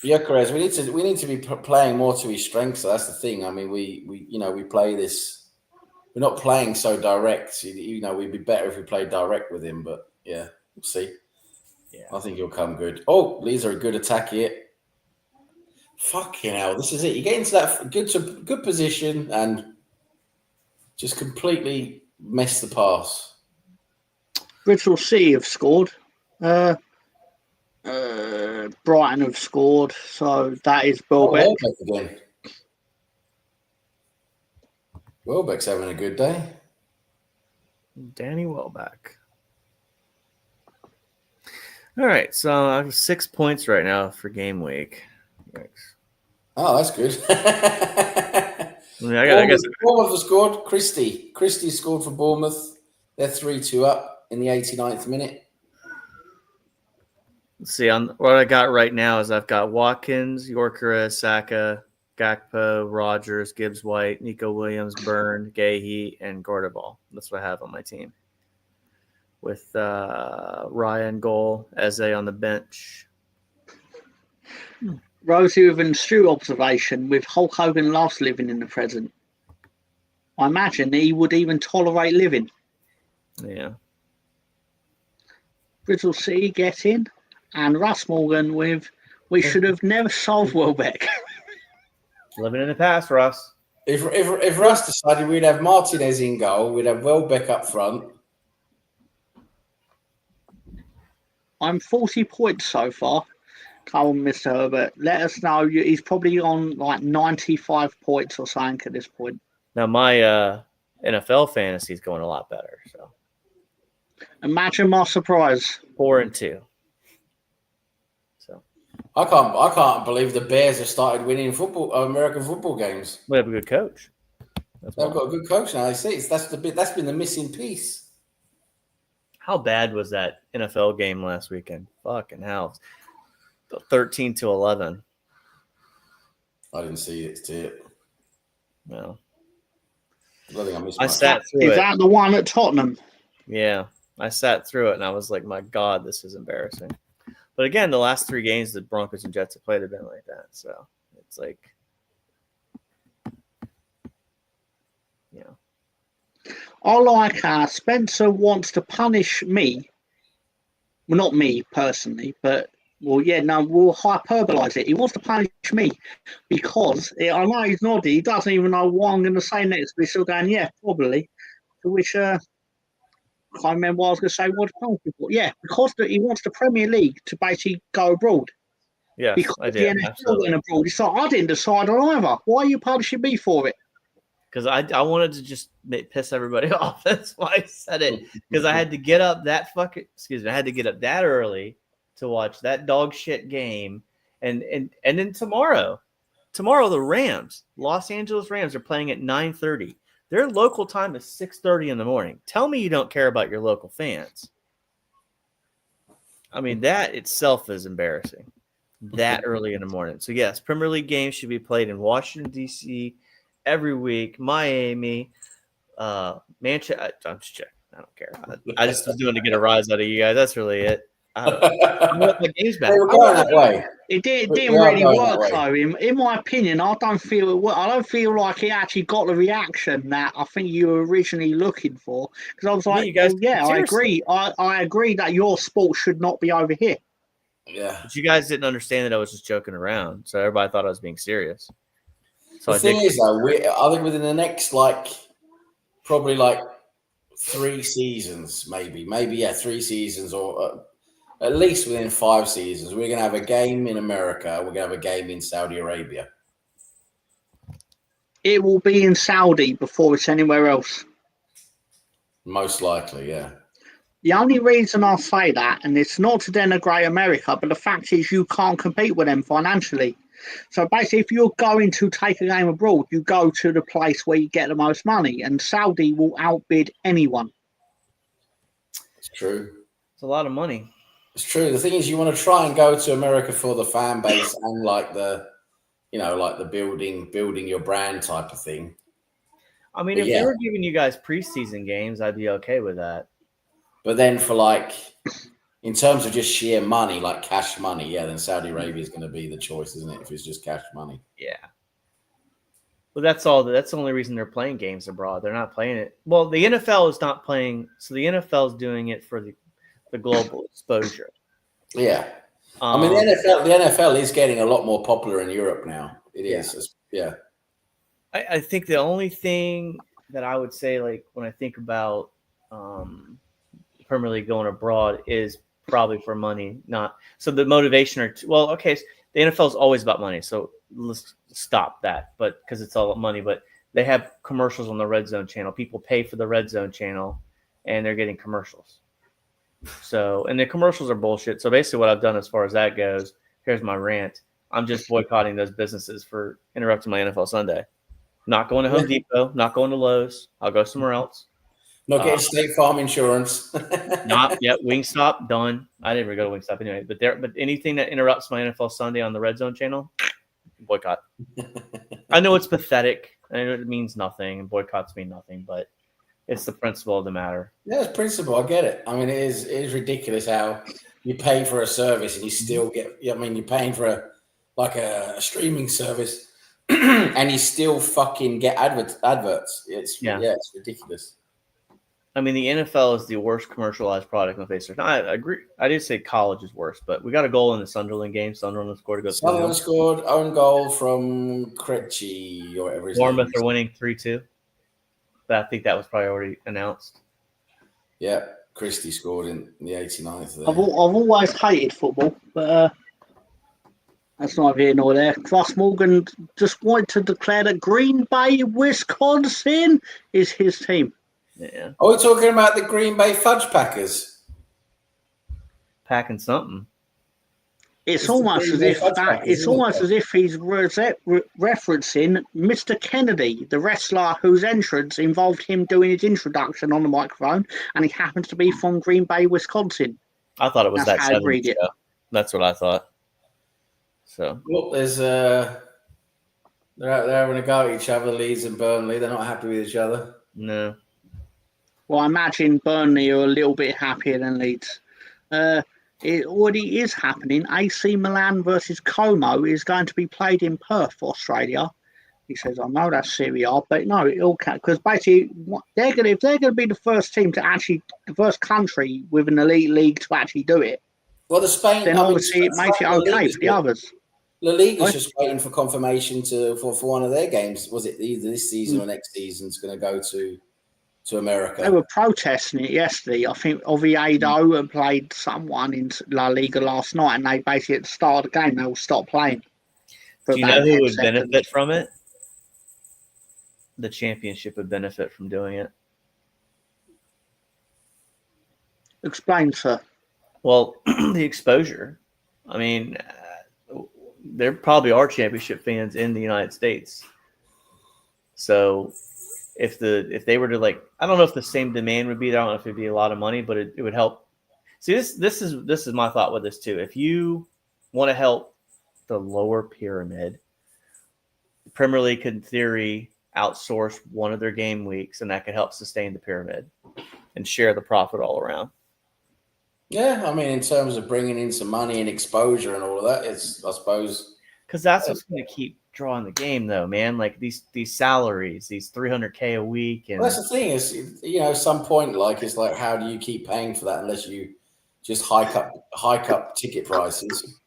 Jokeres, we need to be playing more to his strengths. So that's the thing. I mean, we play this. We're not playing so direct. We'd be better if we played direct with him. But yeah, we'll see. Yeah, I think he'll come good. Oh, Leeds are a good attack here. Fucking hell, this is it. You get into that good position and just completely miss the pass. Bristol City have scored. Brighton have scored. So that is Welbeck. Welbeck again. Welbeck's having a good day. Danny Welbeck. All right, so I have 6 points right now for game week. Thanks. Oh, that's good. I guess Bournemouth have scored. Christie scored for Bournemouth. They're 3-2 up in the 89th minute. Let's see, on what I got right now is I've got Watkins, Yorkera, Saka, Gakpo, Rogers, Gibbs White, Nico Williams, Byrne, Gahey, and Gordaball. That's what I have on my team. With Ryan goal, Eze on the bench. Rosie with an astute observation with Hulk Hogan loves living in the present. I imagine he would even tolerate living. Yeah. Bristol City get in. And Russ Morgan with we should have never sold Welbeck. Living in the past, Russ. If Russ decided we'd have Martinez in goal, we'd have Welbeck up front. I'm 40 points so far. Come on, Mr. Herbert. Let us know. He's probably on like 95 points or something at this point. Now, my NFL fantasy is going a lot better. So, imagine my surprise. 4-2. So, I can't believe the Bears have started winning American football games. we have a good coach. They've got a good coach now. I see. That's been the missing piece. How bad was that NFL game last weekend? Fucking hell. 13-11. I didn't see it. Well, I sat through it. Is that the one at Tottenham? Yeah, I sat through it and I was like, my God, this is embarrassing. But again, the last 3 games the Broncos and Jets have played have been like that. So it's like, I like Spencer wants to punish me. Well, not me personally, but we'll hyperbolize it. He wants to punish me because I know he's nodding. He doesn't even know what I'm going to say next, but he's still going, yeah, probably. To which I can't remember what I was going to say. What before? Yeah, because he wants the Premier League to basically go abroad. Yes, because I did. the NFL went abroad. It's like, I didn't decide on either. Why are you punishing me for it? Because I wanted to just piss everybody off. That's why I said it. Because I had to get up that early to watch that dog shit game. And then tomorrow the Los Angeles Rams are playing at 9:30. Their local time is 6:30 in the morning. Tell me you don't care about your local fans. I mean, that itself is embarrassing. That early in the morning. So yes, Premier League games should be played in Washington, D.C. every week. Miami, Manchester. I'm just checking. I don't care. I just was doing to get a rise out of you guys. That's really it. I want my games back. We're going that way. It didn't really work though. In my opinion, I don't feel like it actually got the reaction that I think you were originally looking for. Because I was like, I agree. I agree that your sport should not be over here. Yeah. But you guys didn't understand that I was just joking around, so everybody thought I was being serious. So the thing is, though, I think within the next probably 3 seasons, maybe 3 seasons, or at least within 5 seasons, we're going to have a game in America. We're going to have a game in Saudi Arabia. It will be in Saudi before it's anywhere else. Most likely, yeah. The only reason I say that, and it's not to denigrate America, but the fact is you can't compete with them financially. So basically, if you're going to take a game abroad, you go to the place where you get the most money, and Saudi will outbid anyone. It's true. It's a lot of money. It's true. The thing is, you want to try and go to America for the fan base and like the, like the building your brand type of thing. I mean, But if they were giving you guys preseason games, I'd be okay with that. But then for like, in terms of just sheer money, like cash money, then Saudi Arabia is going to be the choice, isn't it? If it's just cash money. Yeah. Well, that's all. That's the only reason they're playing games abroad. They're not playing it. Well, the NFL is not playing. So the NFL is doing it for the global exposure. Yeah. I mean, the NFL is getting a lot more popular in Europe now. It is. Yeah. I think the only thing that I would say, like when I think about Premier League going abroad, is probably for money. Not so the motivation okay. So the NFL is always about money, so let's stop that. But because it's all about money, but they have commercials on the Red Zone channel. People pay for the Red Zone channel, and they're getting commercials. So, and the commercials are bullshit. So basically, what I've done as far as that goes, here's my rant. I'm just boycotting those businesses for interrupting my NFL Sunday. Not going to Home Depot, not going to Lowe's. I'll go somewhere else. Not getting State Farm insurance. Not yet. Wingstop, done. I didn't even go to Wingstop anyway. But anything that interrupts my NFL Sunday on the Red Zone channel, boycott. I know it's pathetic. I know it means nothing, and boycotts mean nothing, but it's the principle of the matter. Yeah, it's principle. I get it. I mean, it is ridiculous how you pay for a service and you still get. I mean, you're paying for a streaming service, and you still fucking get adverts. It's ridiculous. I mean, the NFL is the worst commercialized product on the face of the earth. I agree. I did say college is worse, but we got a goal in the Sunderland game. Sunderland scored a goal. Sunderland scored own goal from Krejci or whatever his name is. Bournemouth are winning 3-2. But I think that was probably already announced. Yeah, Christie scored in the 89th. I've always hated football, but that's neither here nor there. Ross Morgan just wanted to declare that Green Bay, Wisconsin is his team. Yeah. Are we talking about the Green Bay Fudge Packers? Packing something. It's almost as if he's referencing Mr. Kennedy, the wrestler whose entrance involved him doing his introduction on the microphone, and he happens to be from Green Bay, Wisconsin. I thought it was That's that 70s show. That's what I thought. So, well, they're out there having a go at each other, Leeds and Burnley. They're not happy with each other. No. Well, I imagine Burnley are a little bit happier than Leeds. It already is happening. AC Milan versus Como is going to be played in Perth, Australia. He says, "I know that's Serie A, but no, it'll because basically if they're going to be the first team to actually, the first country with an elite league to actually do it. Well, then obviously it makes it okay for the others. La Liga's just waiting for confirmation for one of their games. Was it either this season or next season's going to go to America? They were protesting it yesterday. I think Oviedo had played someone in La Liga last night, and they basically at the start of the game they will stop playing. Do you know who would benefit from it? The championship would benefit from doing it. Explain, sir. Well, the exposure. I mean, there probably are championship fans in the United States. So if they were to I don't know if the same demand would be there. I don't know if it'd be a lot of money, but it would help. See, this is my thought with this too. If you want to help the lower pyramid, the Premier League could, in theory, outsource one of their game weeks, and that could help sustain the pyramid and share the profit all around. Yeah, I mean, in terms of bringing in some money and exposure and all of that, it's, I suppose, because that's what's going to keep drawing the game, though, man. Like these salaries, these $300K a week, and that's the thing is, at some point, it's how do you keep paying for that unless you just hike up ticket prices?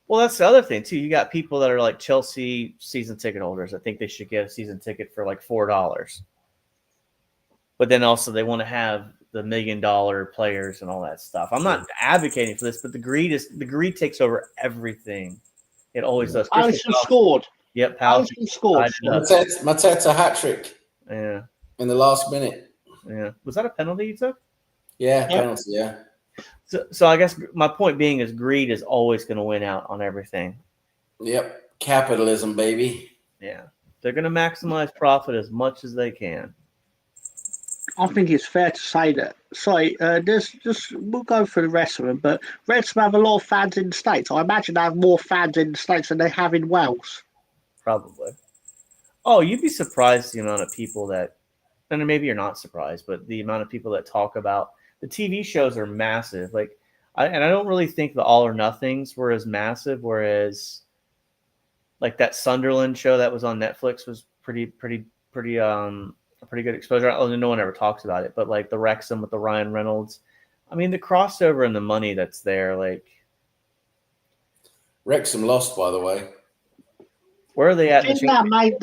Well, that's the other thing too. You got people that are like Chelsea season ticket holders. I think they should get a season ticket for $4. But then also they want to have the $1 million players and all that stuff. I'm not advocating for this, but the greed takes over everything. It always does. Alisson scored. Yep, Alisson scored. Mateta hat trick. Yeah. In the last minute. Yeah. Was that a penalty you took? Yeah, penalty. Yeah. So I guess my point being is greed is always going to win out on everything. Yep. Capitalism, baby. Yeah. They're going to maximize profit as much as they can. I think it's fair to say that. Sorry, there's just we'll go through the rest of them, but Wrexham have a lot of fans in the States. I imagine they have more fans in the States than they have in Wales. Probably. Oh, you'd be surprised the amount of people that, and maybe you're not surprised, but the amount of people that talk about the TV shows are massive. Like, I don't really think the All or Nothings were as massive, whereas like that Sunderland show that was on Netflix was pretty good exposure. No one ever talks about it, but like the Wrexham with the Ryan Reynolds, I mean the crossover and the money that's there. Like Wrexham lost, by the way. where are they at? The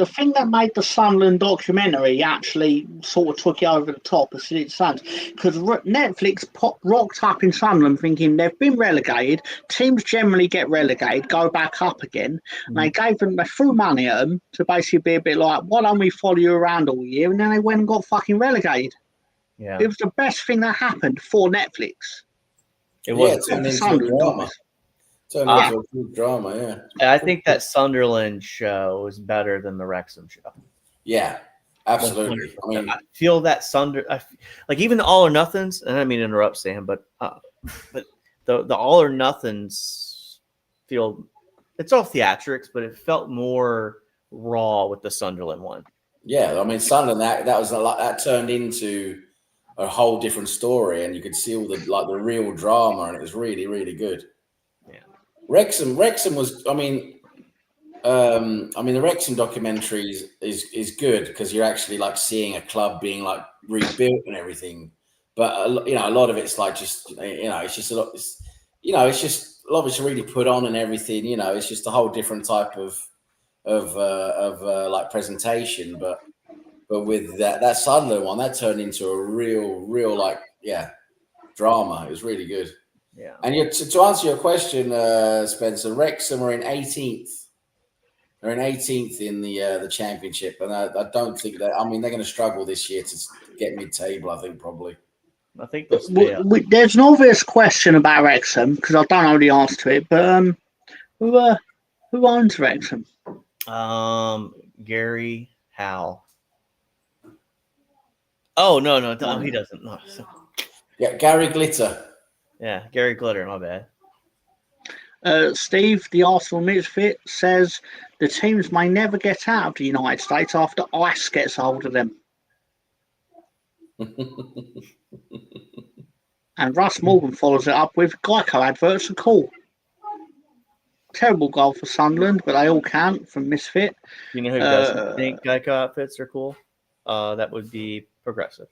thing that made the Sunderland documentary actually sort of took it over the top, as it sounds, because Netflix rocked up in Sunderland thinking they've been relegated. Teams generally get relegated, go back up again. And they threw money at them to basically be a bit like, why don't we follow you around all year? And then they went and got fucking relegated. Yeah, it was the best thing that happened for Netflix. It was. Yeah, The Sunderland guys. Turned into a good drama, yeah. I think that Sunderland show is better than the Wrexham show. Yeah, absolutely. 100%. I mean, I feel that like even the All or Nothings, and I don't mean to interrupt Sam, but the All or Nothings feel it's all theatrics, but it felt more raw with the Sunderland one. yeah, I mean Sunderland that was that turned into a whole different story, and you could see all the real drama, and it was really, really good. Yeah. Wrexham was, I mean, the Wrexham documentary is good because you're actually like seeing a club being like rebuilt and everything. But a lot of it's like just it's just a lot. It's just a lot of it's really put on and everything. It's just a whole different type of like presentation. But with that Sunderland one, that turned into a real like drama. It was really good. Yeah. And to answer your question, Spencer, Wrexham are in 18th. They're in 18th in the championship, and I don't think that. I mean, they're going to struggle this year to get mid-table. I think probably. I think they'll stay up. There's an obvious question about Wrexham because I don't know the answer to it. But who owns Wrexham? Gary Howe. Oh no, he doesn't. No. Yeah, Gary Glitter. Yeah, Gary Glitter. My bad. Steve, the Arsenal misfit, says the teams may never get out of the United States after ICE gets hold of them. And Russ Morgan follows it up with Geico adverts are cool. Terrible goal for Sunderland, but they all count from Misfit. You know who doesn't think Geico outfits are cool? That would be Progressive.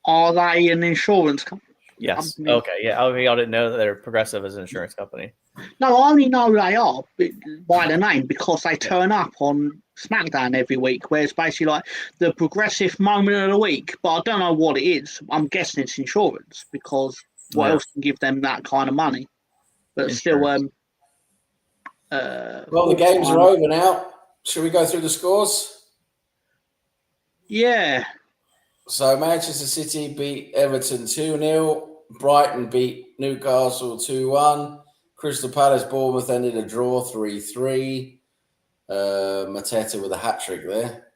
Are they an insurance company? Yes. Okay. Yeah. I didn't know that they're Progressive as an insurance company. No, I only know they are by the name because they turn up on SmackDown every week, where it's basically like the Progressive moment of the week. But I don't know what it is. I'm guessing it's insurance because what else can give them that kind of money? But insurance. Still, well, the games are over now. Should we go through the scores? Yeah. So Manchester City beat Everton 2-0. Brighton beat Newcastle 2-1. Crystal Palace Bournemouth ended a draw 3-3. Mateta with a hat-trick there.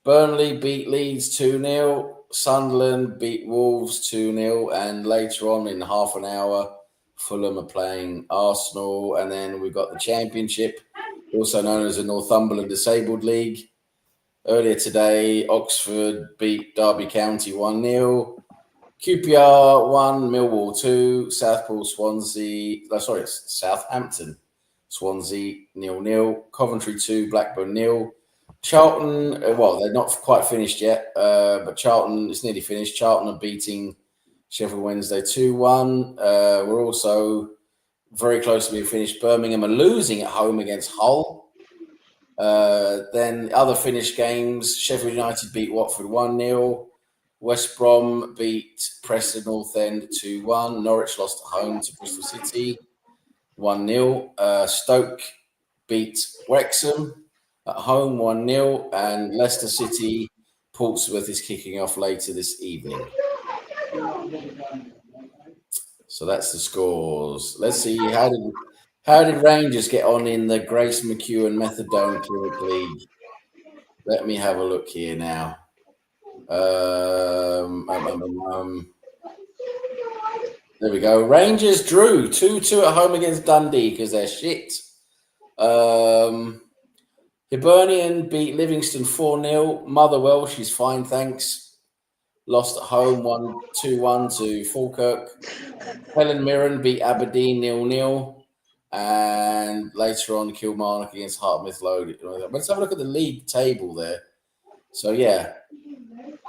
Burnley beat Leeds 2-0. Sunderland beat Wolves 2-0. And later on in half an hour, Fulham are playing Arsenal. And then we've got the Championship, also known as the Northumberland Disabled League. Earlier today, Oxford beat Derby County 1-0. QPR 1, Millwall 2, Southampton, Swansea 0-0, Coventry 2, Blackburn 0. Charlton, well, they're not quite finished yet, but Charlton is nearly finished. Charlton are beating Sheffield Wednesday 2-1. We're also very close to being finished. Birmingham are losing at home against Hull. Then other finished games, Sheffield United beat Watford 1-0. West Brom beat Preston North End 2-1. Norwich lost at home to Bristol City 1-0. Stoke beat Wrexham at home 1-0. And Leicester City, Portsmouth is kicking off later this evening. So that's the scores. Let's see how did Rangers get on in the Grace McEwen Methadone Clinic League? Let me have a look here now. There we go. Rangers drew 2-2 at home against Dundee because they're shit. Hibernian beat Livingston 4-0. Motherwell, she's fine, thanks. Lost at home 2-1 to Falkirk. Helen Mirren beat Aberdeen 0-0. And later on, Kilmarnock against Heart Midlothian. Let's have a look at the league table there. So, yeah.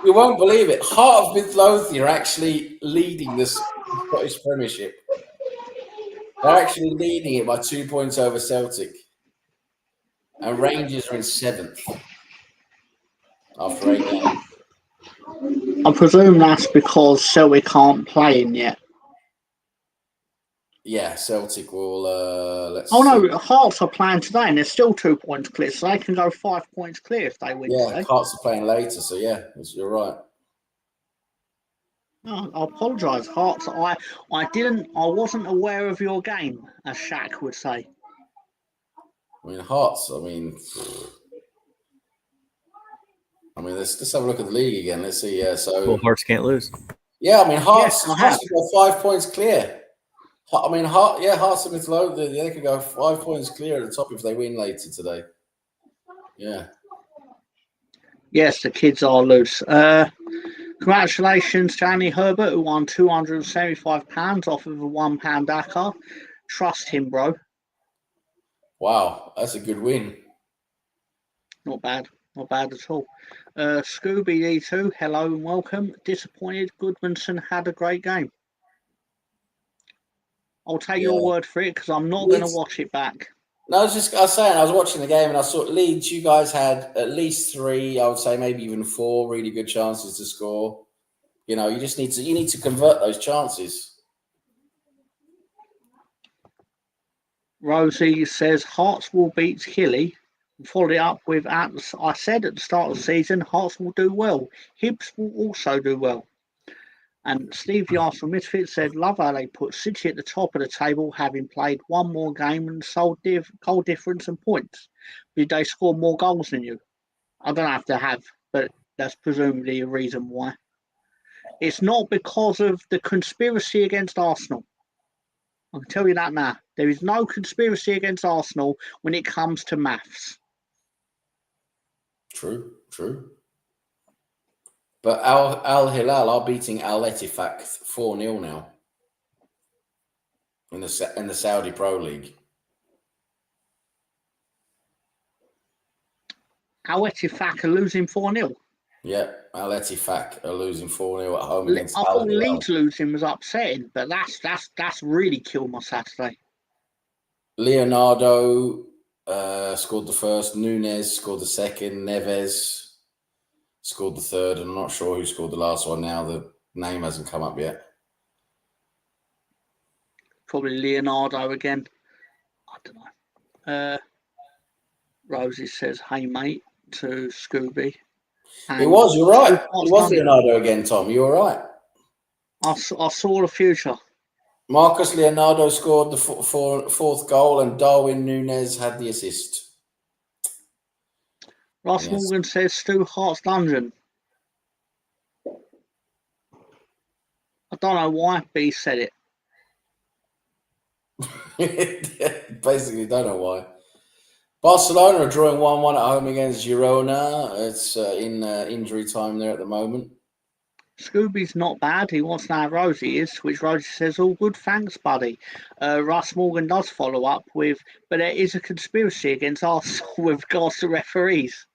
You won't believe it. Heart of Midlothian are actually leading this Scottish Premiership. They're actually leading it by 2 points over Celtic. And Rangers are in 7th after 8 games. I presume that's because Celtic aren't playing yet. Yeah, Celtic will. Let's Oh see. no, Hearts are playing today, and they're still 2 points clear, so they can go 5 points clear if they win Yeah, today. Hearts are playing later, so yeah, you're right. Oh, I apologise, Hearts. I wasn't aware of your game, as Shaq would say. I mean, Hearts. I mean, let's have a look at the league again. Let's see. Yeah, so Well, Hearts can't lose. yeah, I mean, Hearts Yes, have got 5 points clear. I mean, Hearts and Midlothian, they could go 5 points clear at the top if they win later today. Yeah. Yes, the kids are loose. Congratulations to Annie Herbert, who won £275 off of a £1 DACA. Trust him, bro. Wow, that's a good win. Not bad. Not bad at all. Scooby D2, hello and welcome. Disappointed Goodmanson had a great game. I'll take your word for it because I'm not going to watch it back. No, I was saying, I was watching the game and I saw Leeds. You guys had at least 3, I would say maybe even 4 really good chances to score. You know, you need to convert those chances. Rosie says Hearts will beat Hilly. Followed it up with, I said at the start of the season, Hearts will do well. Hibs will also do well. And Steve Yars from Misfit said, love how they put City at the top of the table, having played one more game and sold goal difference and points. Did they score more goals than you? I don't have to have, but that's presumably a reason why. It's not because of the conspiracy against Arsenal. I can tell you that now. There is no conspiracy against Arsenal when it comes to maths. True. But Al Hilal are beating Al Ettifaq 4-0 now in the Saudi Pro League. Al Ettifaq are losing 4-0. Yeah, Al Ettifaq are losing 4-0 at home against I Al thought Hilal. Leeds losing was upsetting, but that's really killed my Saturday. Leonardo scored the first. Nunez scored the second. Neves scored the third. And I'm not sure who scored the last one now. The name hasn't come up yet. Probably Leonardo again. I don't know. Rosie says, hey, mate, to Scooby. It was, you're right. It was Leonardo again, Tom. You were right. I saw the future. Marcus Leonardo scored the fourth goal and Darwin Nunez had the assist. Ross Morgan says, Stu Hart's dungeon. I don't know why B said it. Basically, don't know why. Barcelona are drawing 1-1 at home against Girona. It's in injury time there at the moment. Scooby's not bad. He wants to know how Rosie is, which Rosie says, all good, thanks, buddy. Russ Morgan does follow up with, but there is a conspiracy against Arsenal with regards to referees.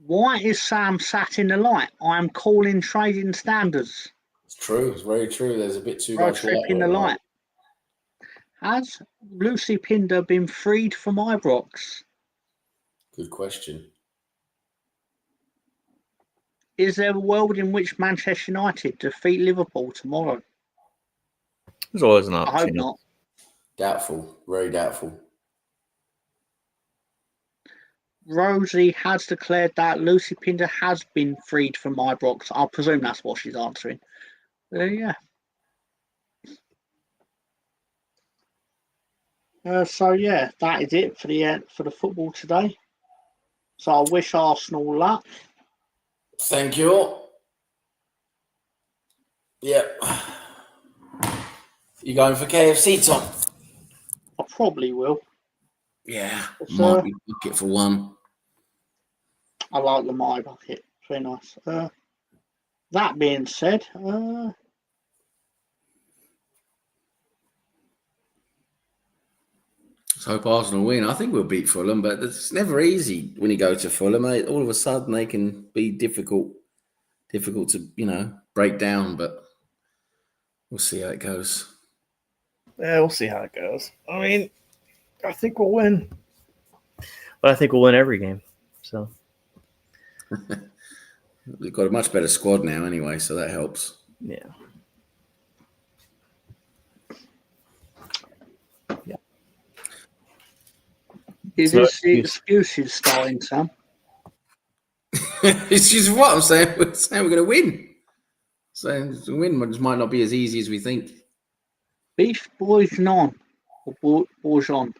Why is Sam sat in the light? I am calling trading standards. It's true. It's very true. There's a bit too much trip in the light. Has Lucy Pinder been freed from Ibrox? Good question. Is there a world in which Manchester United defeat Liverpool tomorrow? There's always an option. I hope not. Doubtful. Very doubtful. Rosie has declared that Lucy Pinder has been freed from Ibrox. I presume that's what she's answering. Yeah. So yeah, that is it for the football today. So I wish Arsenal luck. Thank you. Yep. You going for KFC, Tom? I probably will. Yeah. It's, Might be bucket for one. I like the My Bucket. Very nice. That being said, Let's hope Arsenal win. I think we'll beat Fulham, but it's never easy when you go to Fulham. All of a sudden, they can be difficult to break down. But we'll see how it goes. Yeah, we'll see how it goes. I mean, I think we'll win, but I think we'll win every game. So we've got a much better squad now, anyway, so that helps. Yeah. is this the excuses starting, Sam? It's just what I'm saying. We're saying we're going to win. Saying the win just might not be as easy as we think. Beef bourguignon or bourgeon?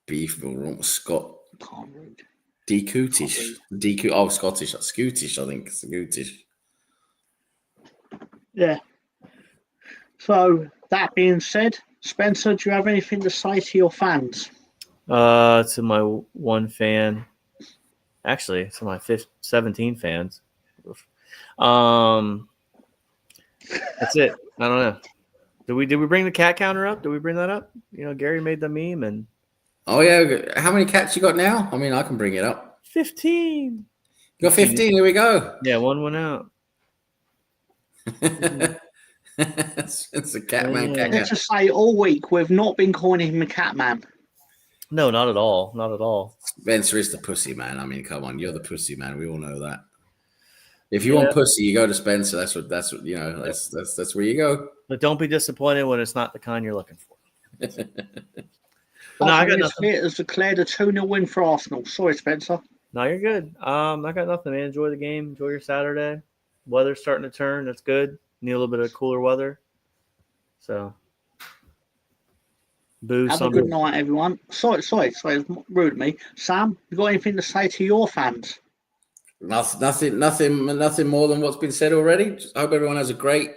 Beef or Scott. Can't read. Decootish. Oh, Scottish. That's Scootish, I think. Scootish. Yeah. So that being said, Spencer, do you have anything to say to your fans? To my one fan, actually, to my 17 fans. That's it. I don't know. Did we bring the cat counter up? Did we bring that up? Gary made the meme and. Oh yeah, how many cats you got now? I mean, I can bring it up. 15. You got 15. Here we go. Yeah, one went out. It's a cat man. Yeah. Let's just say all week we've not been calling him a cat man. No, not at all. Not at all. Spencer is the pussy man. I mean, come on, you're the pussy man. We all know that. If you want pussy, you go to Spencer. That's what that's where you go. But don't be disappointed when it's not the kind you're looking for. No, I got nothing. It has declared a 2-0 win for Arsenal. Sorry, Spencer. No, you're good. I got nothing, man. Enjoy the game. Enjoy your Saturday. Weather's starting to turn. That's good. Need a little bit of cooler weather. So, boo. Have a good night, everyone. Sorry, it's rude of me. Sam, you got anything to say to your fans? Nothing more than what's been said already. Just hope everyone has a great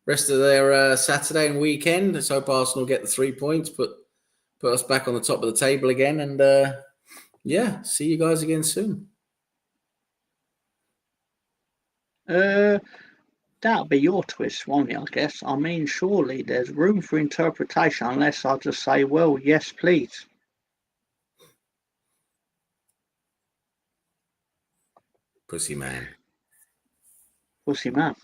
rest of their Saturday and weekend. Let's hope Arsenal get the 3 points, put us back on the top of the table again, and see you guys again soon. That'll be your twist, won't it, I guess? I mean, surely there's room for interpretation unless I just say, well, yes, please. Pussy man. Pussy man.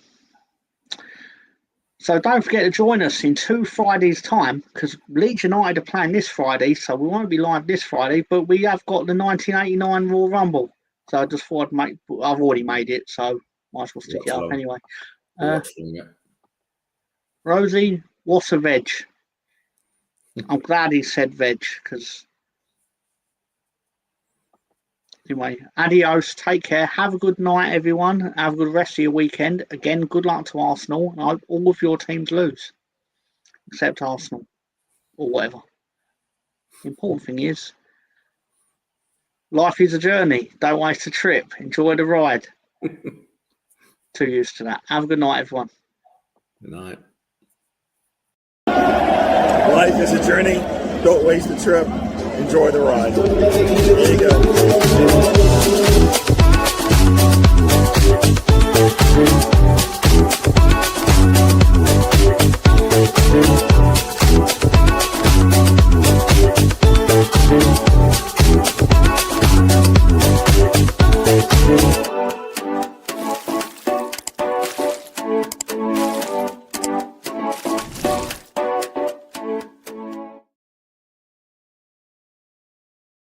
So don't forget to join us in 2 Fridays' time, because Leeds United are playing this Friday, so we won't be live this Friday, but we have got the 1989 Royal Rumble. So I just thought I've already made it, so might as well stick it up anyway. Rosie, what's a veg? I'm glad he said veg, because anyway, adios, take care, have a good night, everyone, have a good rest of your weekend. Again, good luck to Arsenal. I hope all of your teams lose, except Arsenal, or whatever. The important thing is, life is a journey, don't waste a trip, enjoy the ride. Too used to that. Have a good night, everyone. Good night. Life is a journey. Don't waste the trip. Enjoy the ride. There you go.